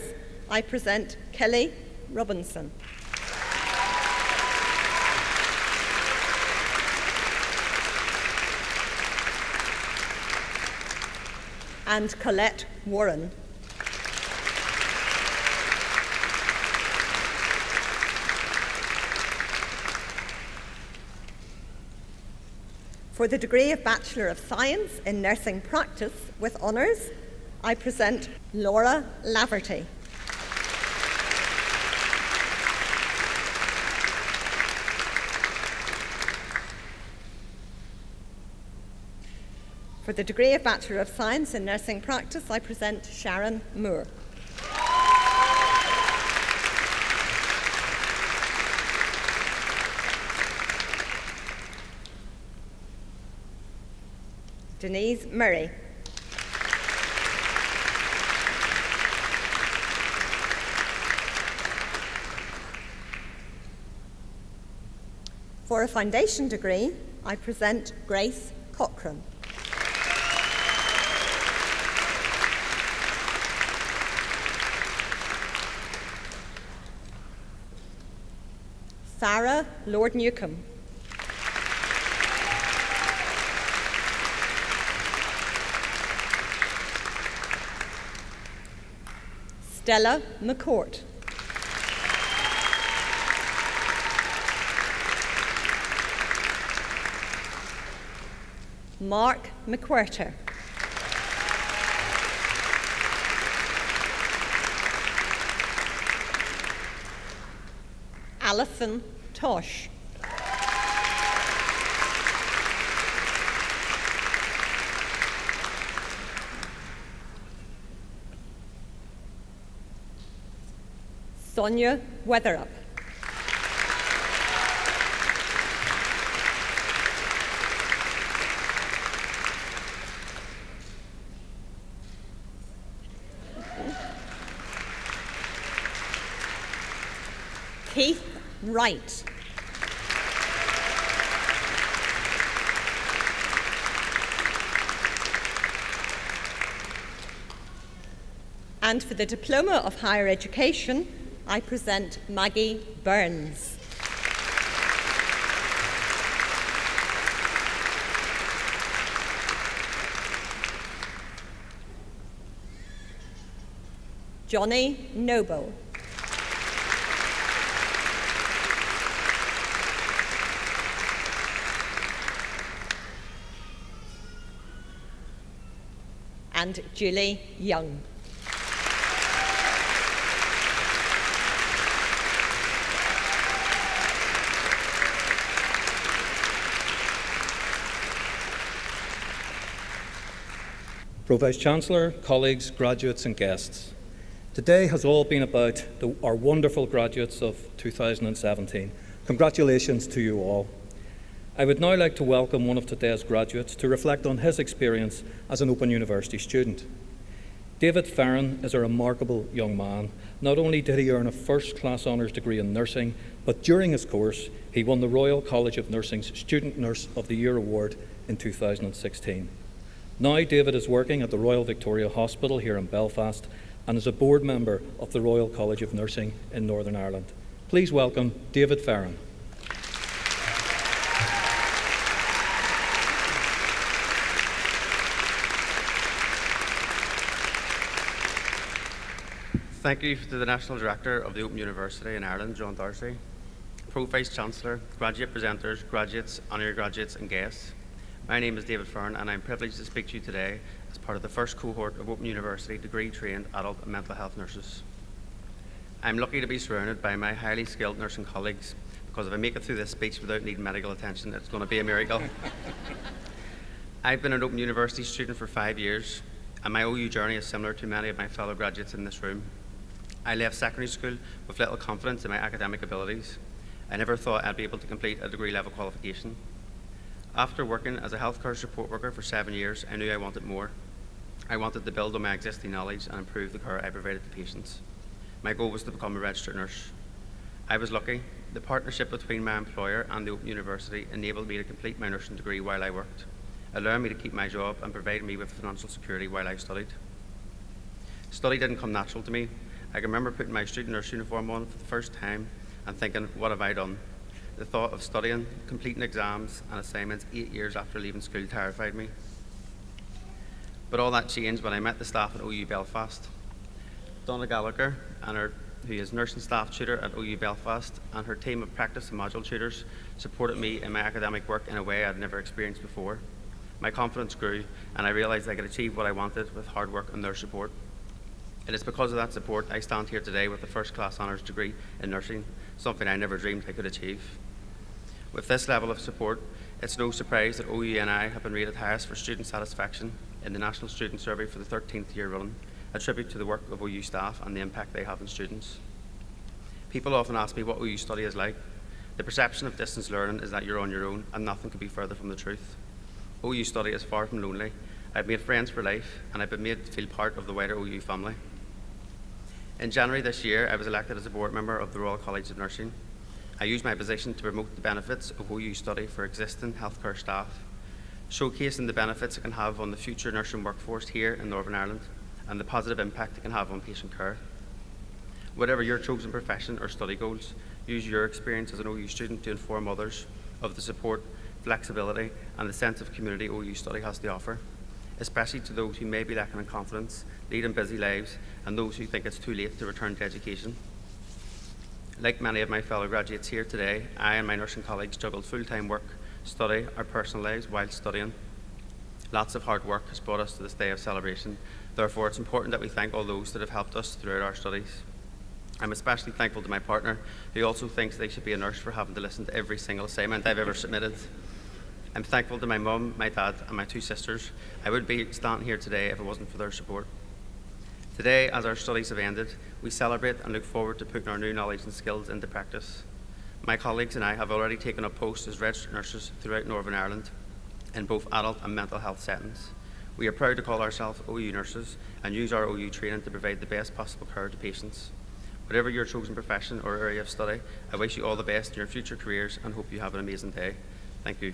I present Kelly Robinson. And Colette Warren. For the degree of Bachelor of Science in Nursing Practice with honours, I present Laura Laverty. For the degree of Bachelor of Science in Nursing Practice, I present Sharon Moore. Denise Murray. For a foundation degree, I present Grace Cochrane. Farah Lord Newcomb. Stella McCourt. Mark McWhirter. Alison Tosh. Sonia Weatherup. Keith Wright. And for the Diploma of Higher Education, I present Maggie Burns. Johnny Noble. And Julie Young. Pro-Vice-Chancellor, colleagues, graduates and guests. Today has all been about our wonderful graduates of 2017. Congratulations to you all. I would now like to welcome one of today's graduates to reflect on his experience as an Open University student. David Farron is a remarkable young man. Not only did he earn a first-class honours degree in nursing, but during his course he won the Royal College of Nursing's Student Nurse of the Year Award in 2016. Now David is working at the Royal Victoria Hospital here in Belfast and is a board member of the Royal College of Nursing in Northern Ireland. Please welcome David Farron. Thank you to the National Director of the Open University in Ireland, John Darcy, Pro-Vice-Chancellor, graduate presenters, graduates, honorary graduates and guests. My name is David Farron and I'm privileged to speak to you today as part of the first cohort of Open University degree-trained adult and mental health nurses. I'm lucky to be surrounded by my highly skilled nursing colleagues because if I make it through this speech without needing medical attention, it's going to be a miracle. I've been an Open University student for 5 years and my OU journey is similar to many of my fellow graduates in this room. I left secondary school with little confidence in my academic abilities. I never thought I'd be able to complete a degree level qualification. After working as a healthcare support worker for 7 years, I knew I wanted more. I wanted to build on my existing knowledge and improve the care I provided to patients. My goal was to become a registered nurse. I was lucky. The partnership between my employer and the Open University enabled me to complete my nursing degree while I worked, allowing me to keep my job and provided me with financial security while I studied. Study didn't come natural to me. I can remember putting my student nurse uniform on for the first time and thinking, what have I done? The thought of studying, completing exams and assignments 8 years after leaving school terrified me. But all that changed when I met the staff at OU Belfast. Donna Gallagher, who is nursing staff tutor at OU Belfast, and her team of practice and module tutors supported me in my academic work in a way I'd never experienced before. My confidence grew and I realised I could achieve what I wanted with hard work and their support. It is because of that support I stand here today with a first-class honours degree in nursing, something I never dreamed I could achieve. With this level of support, it's no surprise that OU and I have been rated highest for student satisfaction in the National Student Survey for the 13th year running, a tribute to the work of OU staff and the impact they have on students. People often ask me what OU study is like. The perception of distance learning is that you're on your own and nothing could be further from the truth. OU study is far from lonely. I've made friends for life and I've been made to feel part of the wider OU family. In January this year, I was elected as a board member of the Royal College of Nursing. I used my position to promote the benefits of OU study for existing healthcare staff, showcasing the benefits it can have on the future nursing workforce here in Northern Ireland and the positive impact it can have on patient care. Whatever your chosen profession or study goals, use your experience as an OU student to inform others of the support, flexibility and the sense of community OU study has to offer, especially to those who may be lacking in confidence, leading busy lives, and those who think it's too late to return to education. Like many of my fellow graduates here today, I and my nursing colleagues juggled full-time work, study, our personal lives while studying. Lots of hard work has brought us to this day of celebration. Therefore, it's important that we thank all those that have helped us throughout our studies. I'm especially thankful to my partner, who also thinks they should be a nurse for having to listen to every single assignment I've ever submitted. I'm thankful to my mum, my dad, and my 2 sisters. I would be standing here today if it wasn't for their support. Today, as our studies have ended, we celebrate and look forward to putting our new knowledge and skills into practice. My colleagues and I have already taken up posts as registered nurses throughout Northern Ireland in both adult and mental health settings. We are proud to call ourselves OU nurses and use our OU training to provide the best possible care to patients. Whatever your chosen profession or area of study, I wish you all the best in your future careers and hope you have an amazing day. Thank you.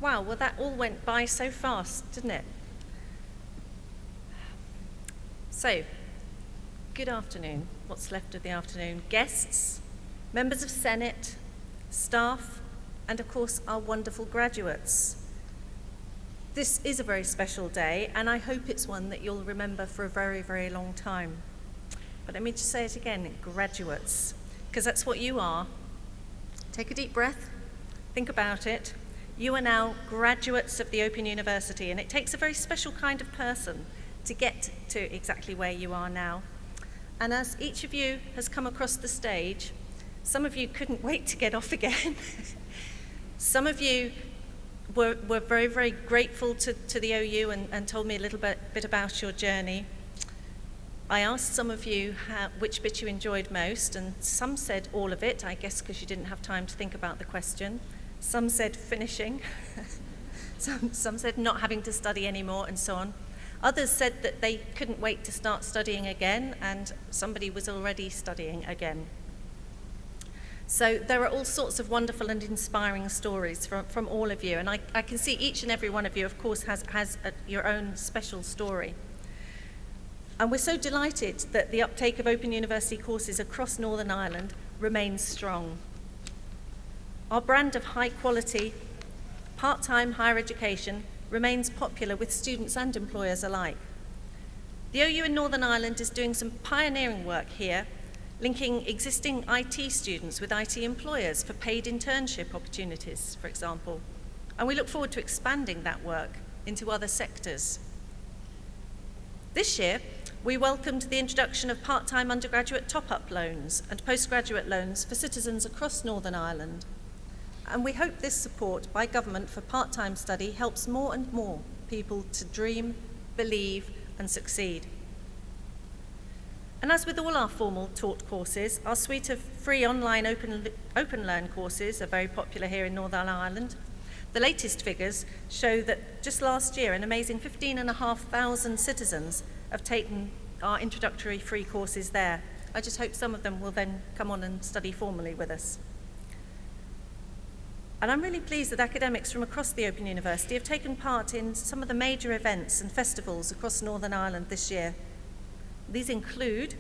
Wow, well that all went by so fast, didn't it? So, good afternoon, what's left of the afternoon. Guests, members of Senate, staff, and of course our wonderful graduates. This is a very special day, and I hope it's one that you'll remember for a very, very long time. But let me just say it again, graduates, because that's what you are. Take a deep breath, think about it. You are now graduates of the Open University, and it takes a very special kind of person to get to exactly where you are now. And as each of you has come across the stage, some of you couldn't wait to get off again. Some of you were very, very grateful to the OU and told me a little bit about your journey. I asked some of you which bit you enjoyed most, and some said all of it, I guess because you didn't have time to think about the question. Some said finishing, some said not having to study anymore, and so on. Others said that they couldn't wait to start studying again, and somebody was already studying again. So there are all sorts of wonderful and inspiring stories from all of you, and I can see each and every one of you, of course, has your own special story. And we're so delighted that the uptake of Open University courses across Northern Ireland remains strong. Our brand of high quality, part-time higher education remains popular with students and employers alike. The OU in Northern Ireland is doing some pioneering work here, linking existing IT students with IT employers for paid internship opportunities, for example. And we look forward to expanding that work into other sectors. This year, we welcomed the introduction of part-time undergraduate top-up loans and postgraduate loans for citizens across Northern Ireland. And we hope this support by government for part-time study helps more and more people to dream, believe, and succeed. And as with all our formal taught courses, our suite of free online open learn courses are very popular here in Northern Ireland. The latest figures show that just last year, an amazing 15,500 citizens have taken our introductory free courses there. I just hope some of them will then come on and study formally with us. And I'm really pleased that academics from across the Open University have taken part in some of the major events and festivals across Northern Ireland this year. These include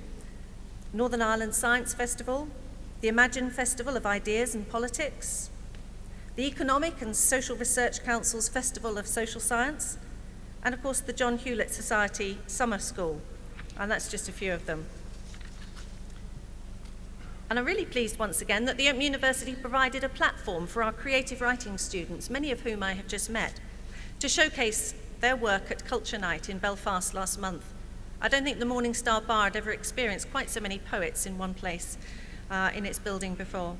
Northern Ireland Science Festival, the Imagine Festival of Ideas and Politics, the Economic and Social Research Council's Festival of Social Science, and of course the John Hewlett Society Summer School, and that's just a few of them. And I'm really pleased once again that the Open University provided a platform for our creative writing students, many of whom I have just met, to showcase their work at Culture Night in Belfast last month. I don't think the Morning Star Bar had ever experienced quite so many poets in one place in its building before.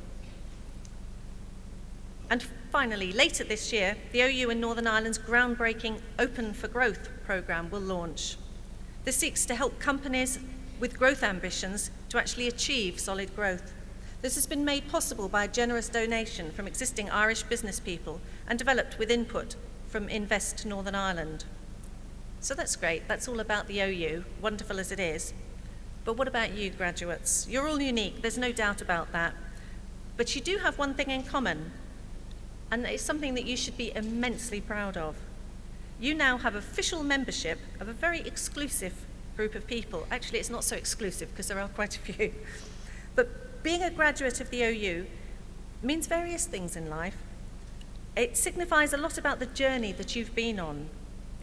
And finally, later this year, the OU in Northern Ireland's groundbreaking Open for Growth programme will launch. This seeks to help companies with growth ambitions to actually achieve solid growth. This has been made possible by a generous donation from existing Irish business people and developed with input from Invest Northern Ireland. So that's great, that's all about the OU, wonderful as it is. But what about you, graduates? You're all unique, there's no doubt about that. But you do have one thing in common, and it's something that you should be immensely proud of. You now have official membership of a very exclusive group of people. Actually, it's not so exclusive because there are quite a few. But being a graduate of the OU means various things in life. It signifies a lot about the journey that you've been on.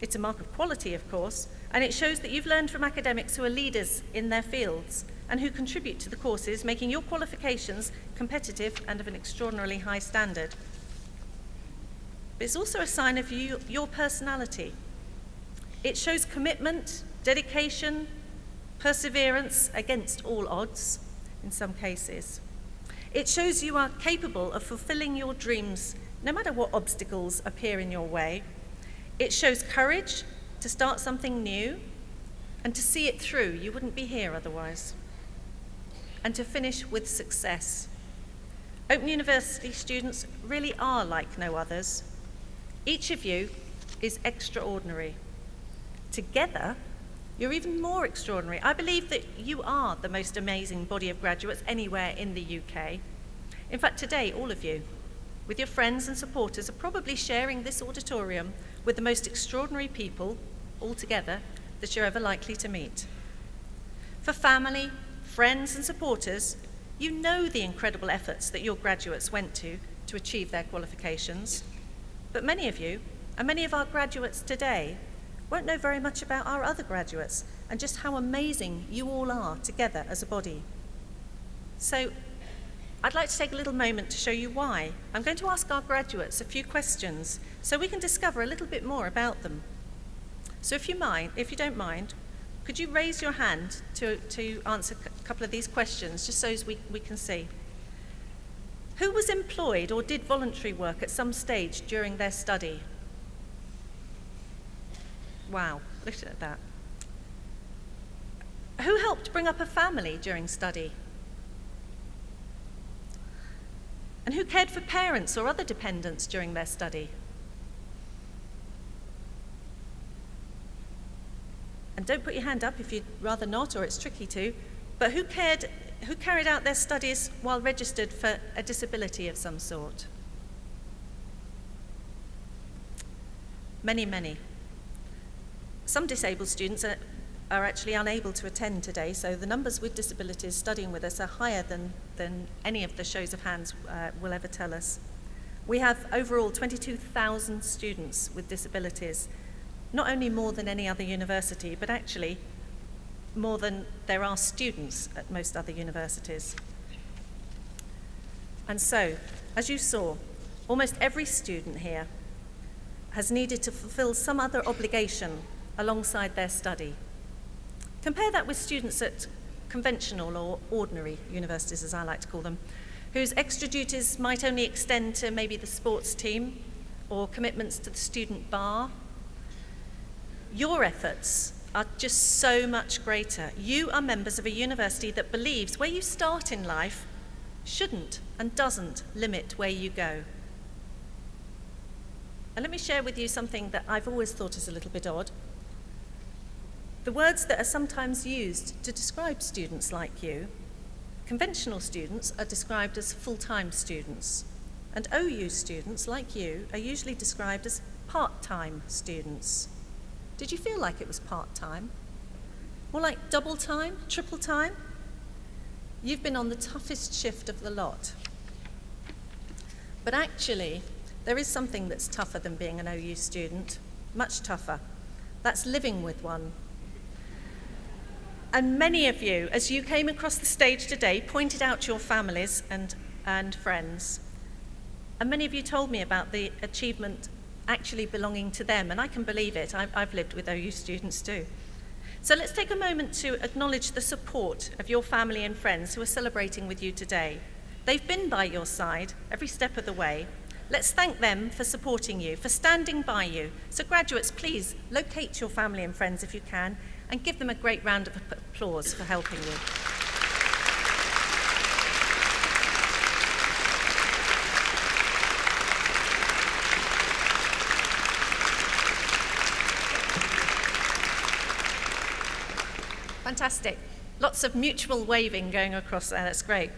It's a mark of quality, of course, and it shows that you've learned from academics who are leaders in their fields and who contribute to the courses, making your qualifications competitive and of an extraordinarily high standard. But it's also a sign of your personality. It shows commitment, dedication, perseverance against all odds, in some cases. It shows you are capable of fulfilling your dreams, no matter what obstacles appear in your way. It shows courage to start something new and to see it through. You wouldn't be here otherwise. And to finish with success. Open University students really are like no others. Each of you is extraordinary. Together, you're even more extraordinary. I believe that you are the most amazing body of graduates anywhere in the UK. In fact, today, all of you, with your friends and supporters, are probably sharing this auditorium with the most extraordinary people, all together, that you're ever likely to meet. For family, friends and supporters, you know the incredible efforts that your graduates went to achieve their qualifications. But many of you, and many of our graduates today, won't know very much about our other graduates and just how amazing you all are together as a body. So I'd like to take a little moment to show you why. I'm going to ask our graduates a few questions so we can discover a little bit more about them. So if you don't mind, could you raise your hand to answer a couple of these questions, just so as we can see? Who was employed or did voluntary work at some stage during their study? Wow, look at that. Who helped bring up a family during study? And who cared for parents or other dependents during their study? And don't put your hand up if you'd rather not, or it's tricky to, but who carried out their studies while registered for a disability of some sort? Many, many. Some disabled students are actually unable to attend today, so the numbers with disabilities studying with us are higher than any of the shows of hands will ever tell us. We have overall 22,000 students with disabilities, not only more than any other university, but actually more than there are students at most other universities. And so, as you saw, almost every student here has needed to fulfill some other obligation alongside their study. Compare that with students at conventional or ordinary universities, as I like to call them, whose extra duties might only extend to maybe the sports team or commitments to the student bar. Your efforts are just so much greater. You are members of a university that believes where you start in life shouldn't and doesn't limit where you go. And let me share with you something that I've always thought is a little bit odd. The words that are sometimes used to describe students like you, conventional students are described as full-time students, and OU students like you are usually described as part-time students. Did you feel like it was part-time? More like double-time, triple-time? You've been on the toughest shift of the lot. But actually, there is something that's tougher than being an OU student, much tougher. That's living with one. And many of you, as you came across the stage today, pointed out your families and friends. And many of you told me about the achievement actually belonging to them, and I can believe it. I've lived with OU students too. So let's take a moment to acknowledge the support of your family and friends who are celebrating with you today. They've been by your side every step of the way. Let's thank them for supporting you, for standing by you. So graduates, please locate your family and friends if you can, and give them a great round of applause for helping you. Fantastic. Lots of mutual waving going across there, that's great.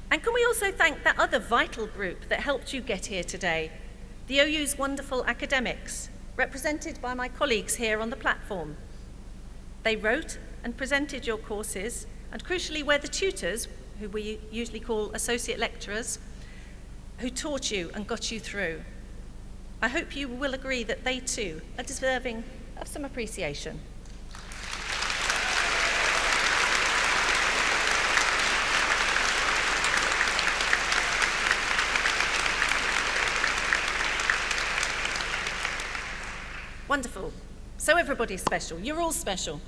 And can we also thank that other vital group that helped you get here today, the OU's wonderful academics, represented by my colleagues here on the platform. They wrote and presented your courses, and crucially were the tutors, who we usually call associate lecturers, who taught you and got you through. I hope you will agree that they too are deserving of some appreciation. Wonderful. So everybody's special. You're all special.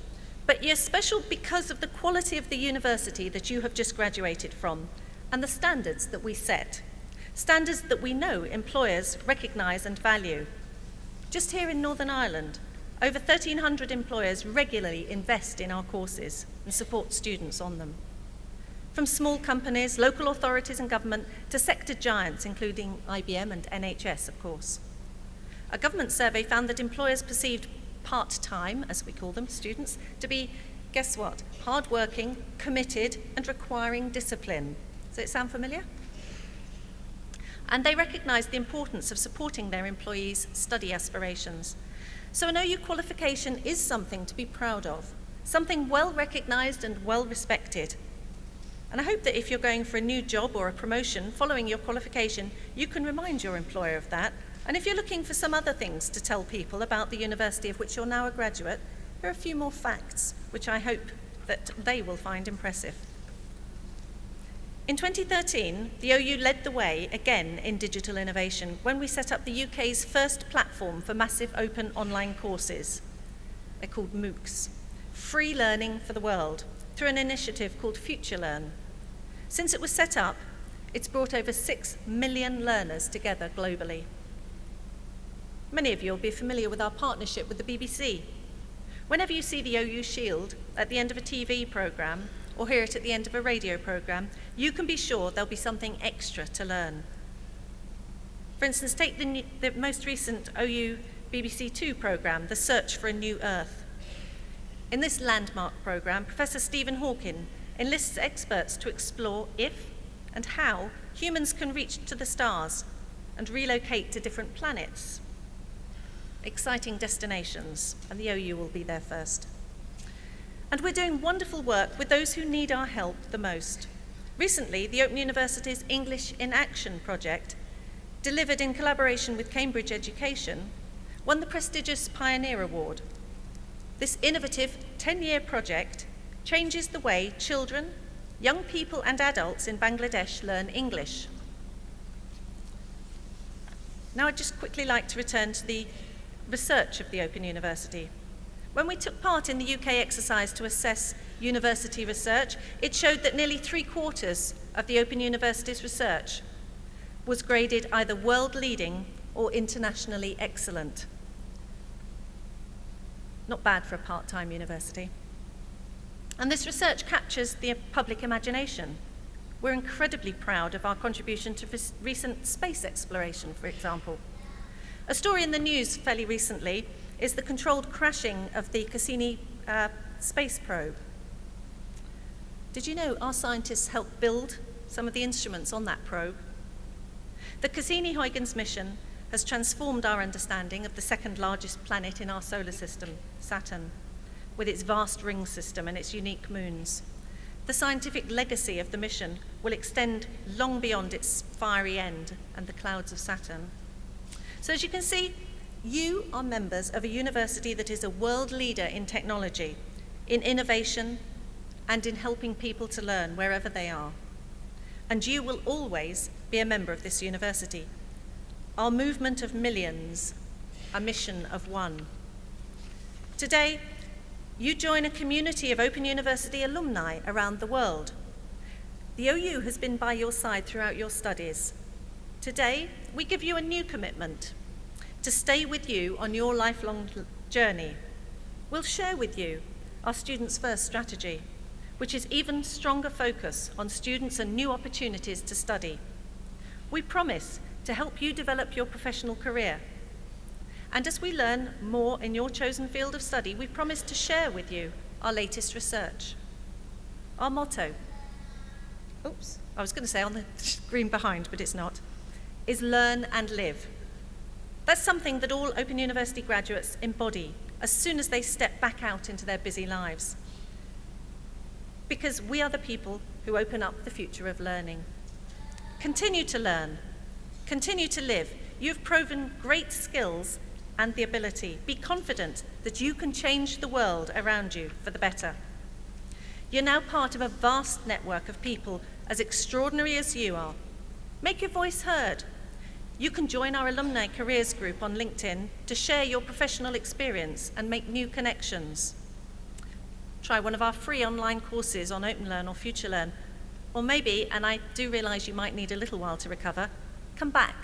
But you're special because of the quality of the university that you have just graduated from and the standards that we set. Standards that we know employers recognise and value. Just here in Northern Ireland, Over 1,300 employers regularly invest in our courses and support students on them. From small companies, local authorities and government, to sector giants, including IBM and NHS, of course. A government survey found that employers perceived part-time, as we call them, students, to be, guess what, hard-working, committed, and requiring discipline. Does it sound familiar? And they recognised the importance of supporting their employees' study aspirations. So an OU qualification is something to be proud of, something well recognised and well respected. And I hope that if you're going for a new job or a promotion following your qualification, you can remind your employer of that. And if you're looking for some other things to tell people about the university of which you're now a graduate, there are a few more facts which I hope that they will find impressive. In 2013, the OU led the way again in digital innovation when we set up the UK's first platform for massive open online courses. They're called MOOCs, free learning for the world, through an initiative called FutureLearn. Since it was set up, it's brought over 6 million learners together globally. Many of you will be familiar with our partnership with the BBC. Whenever you see the OU Shield at the end of a TV programme, or hear it at the end of a radio programme, you can be sure there'll be something extra to learn. For instance, take the most recent OU BBC Two programme, The Search for a New Earth. In this landmark programme, Professor Stephen Hawking enlists experts to explore if and how humans can reach to the stars and relocate to different planets. Exciting destinations, and the OU will be there first. And we're doing wonderful work with those who need our help the most. Recently, the Open University's English in Action project, delivered in collaboration with Cambridge Education, won the prestigious Pioneer Award. This innovative 10-year project changes the way children, young people and adults in Bangladesh learn English. Now I'd just quickly like to return to the research of the Open University. When we took part in the UK exercise to assess university research, it showed that nearly 3/4 of the Open University's research was graded either world-leading or internationally excellent. Not bad for a part-time university. And this research captures the public imagination. We're incredibly proud of our contribution to recent space exploration, for example. A story in the news fairly recently is the controlled crashing of the Cassini space probe. Did you know our scientists helped build some of the instruments on that probe? The Cassini-Huygens mission has transformed our understanding of the second largest planet in our solar system, Saturn, with its vast ring system and its unique moons. The scientific legacy of the mission will extend long beyond its fiery end and the clouds of Saturn. So as you can see, you are members of a university that is a world leader in technology, in innovation, and in helping people to learn wherever they are. And you will always be a member of this university. Our movement of millions, a mission of one. Today, you join a community of Open University alumni around the world. The OU has been by your side throughout your studies. Today, we give you a new commitment to stay with you on your lifelong journey. We'll share with you our Students First strategy, which is even stronger focus on students and new opportunities to study. We promise to help you develop your professional career. And as we learn more in your chosen field of study, we promise to share with you our latest research. Our motto, I was going to say on the screen behind, but it's not, is learn and live. That's something that all Open University graduates embody as soon as they step back out into their busy lives. Because we are the people who open up the future of learning. Continue to learn, continue to live. You've proven great skills and the ability. Be confident that you can change the world around you for the better. You're now part of a vast network of people as extraordinary as you are. Make your voice heard. You can join our alumni careers group on LinkedIn to share your professional experience and make new connections. Try one of our free online courses on OpenLearn or FutureLearn. Or maybe, and I do realise you might need a little while to recover, come back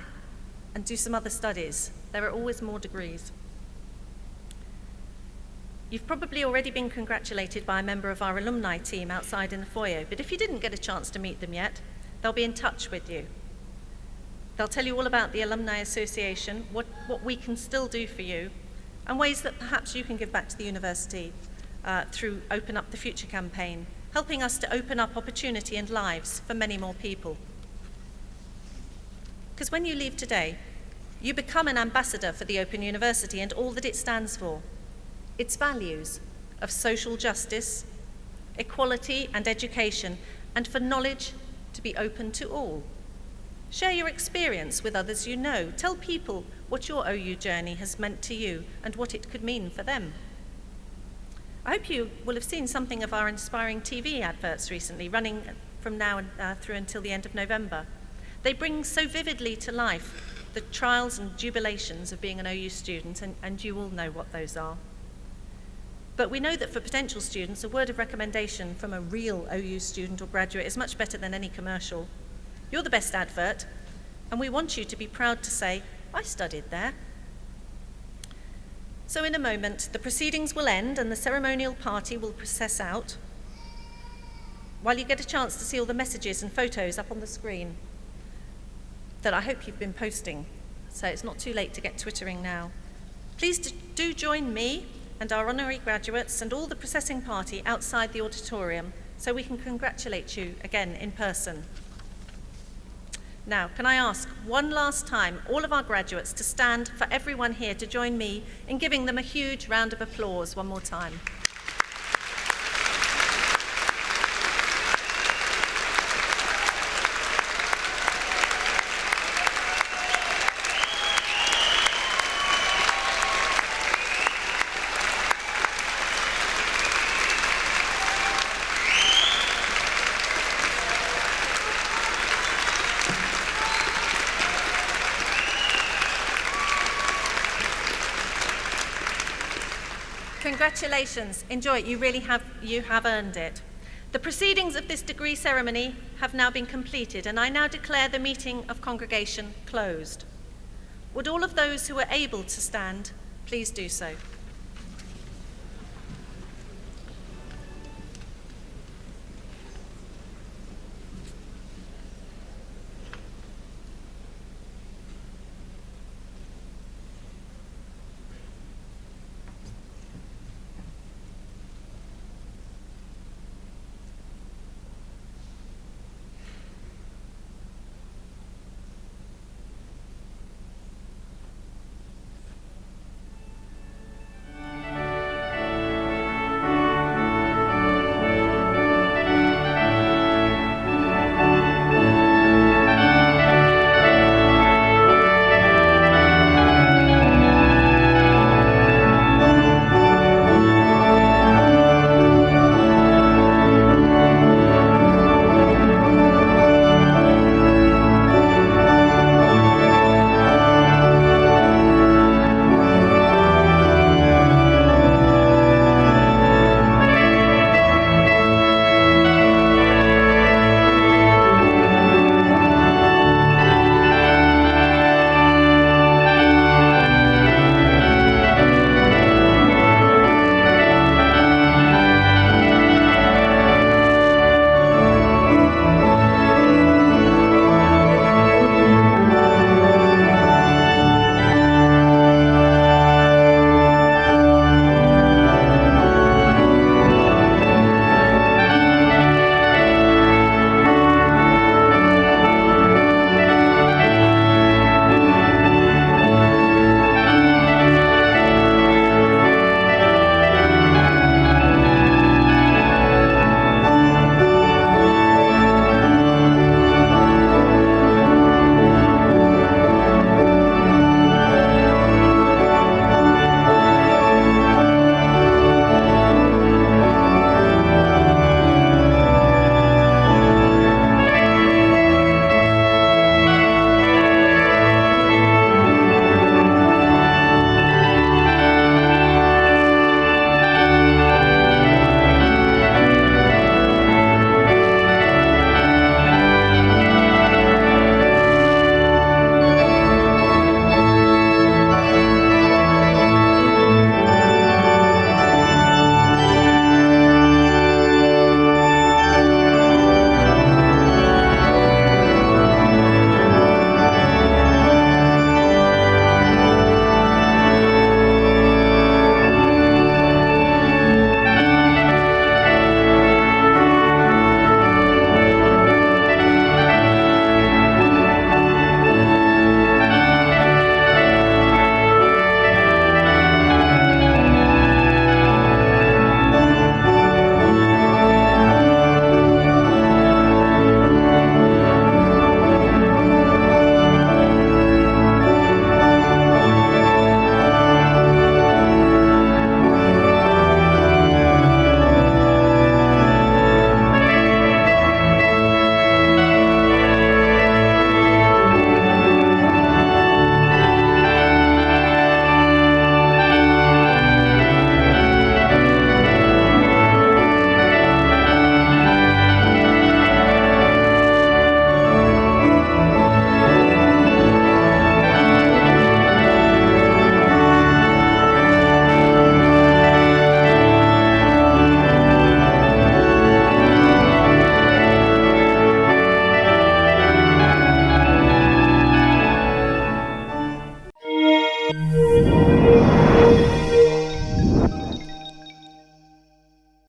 and do some other studies. There are always more degrees. You've probably already been congratulated by a member of our alumni team outside in the foyer, but if you didn't get a chance to meet them yet, they'll be in touch with you. They'll tell you all about the Alumni Association, what we can still do for you, and ways that perhaps you can give back to the university through Open Up the Future campaign, helping us to open up opportunity and lives for many more people. Because when you leave today, you become an ambassador for the Open University and all that it stands for. Its values of social justice, equality and education, and for knowledge to be open to all. Share your experience with others you know. Tell people what your OU journey has meant to you and what it could mean for them. I hope you will have seen something of our inspiring TV adverts recently, running from now through until the end of November. They bring so vividly to life the trials and jubilations of being an OU student, and you all know what those are. But we know that for potential students, a word of recommendation from a real OU student or graduate is much better than any commercial. You're the best advert, and we want you to be proud to say, I studied there. So in a moment, the proceedings will end and the ceremonial party will process out, while you get a chance to see all the messages and photos up on the screen that I hope you've been posting, so it's not too late to get twittering now. Please do join me and our honorary graduates and all the processing party outside the auditorium so we can congratulate you again in person. Now, can I ask one last time all of our graduates to stand for everyone here to join me in giving them a huge round of applause one more time. Congratulations, enjoy it, you have earned it. The proceedings of this degree ceremony have now been completed, and I now declare the meeting of congregation closed. Would all of those who are able to stand please do so?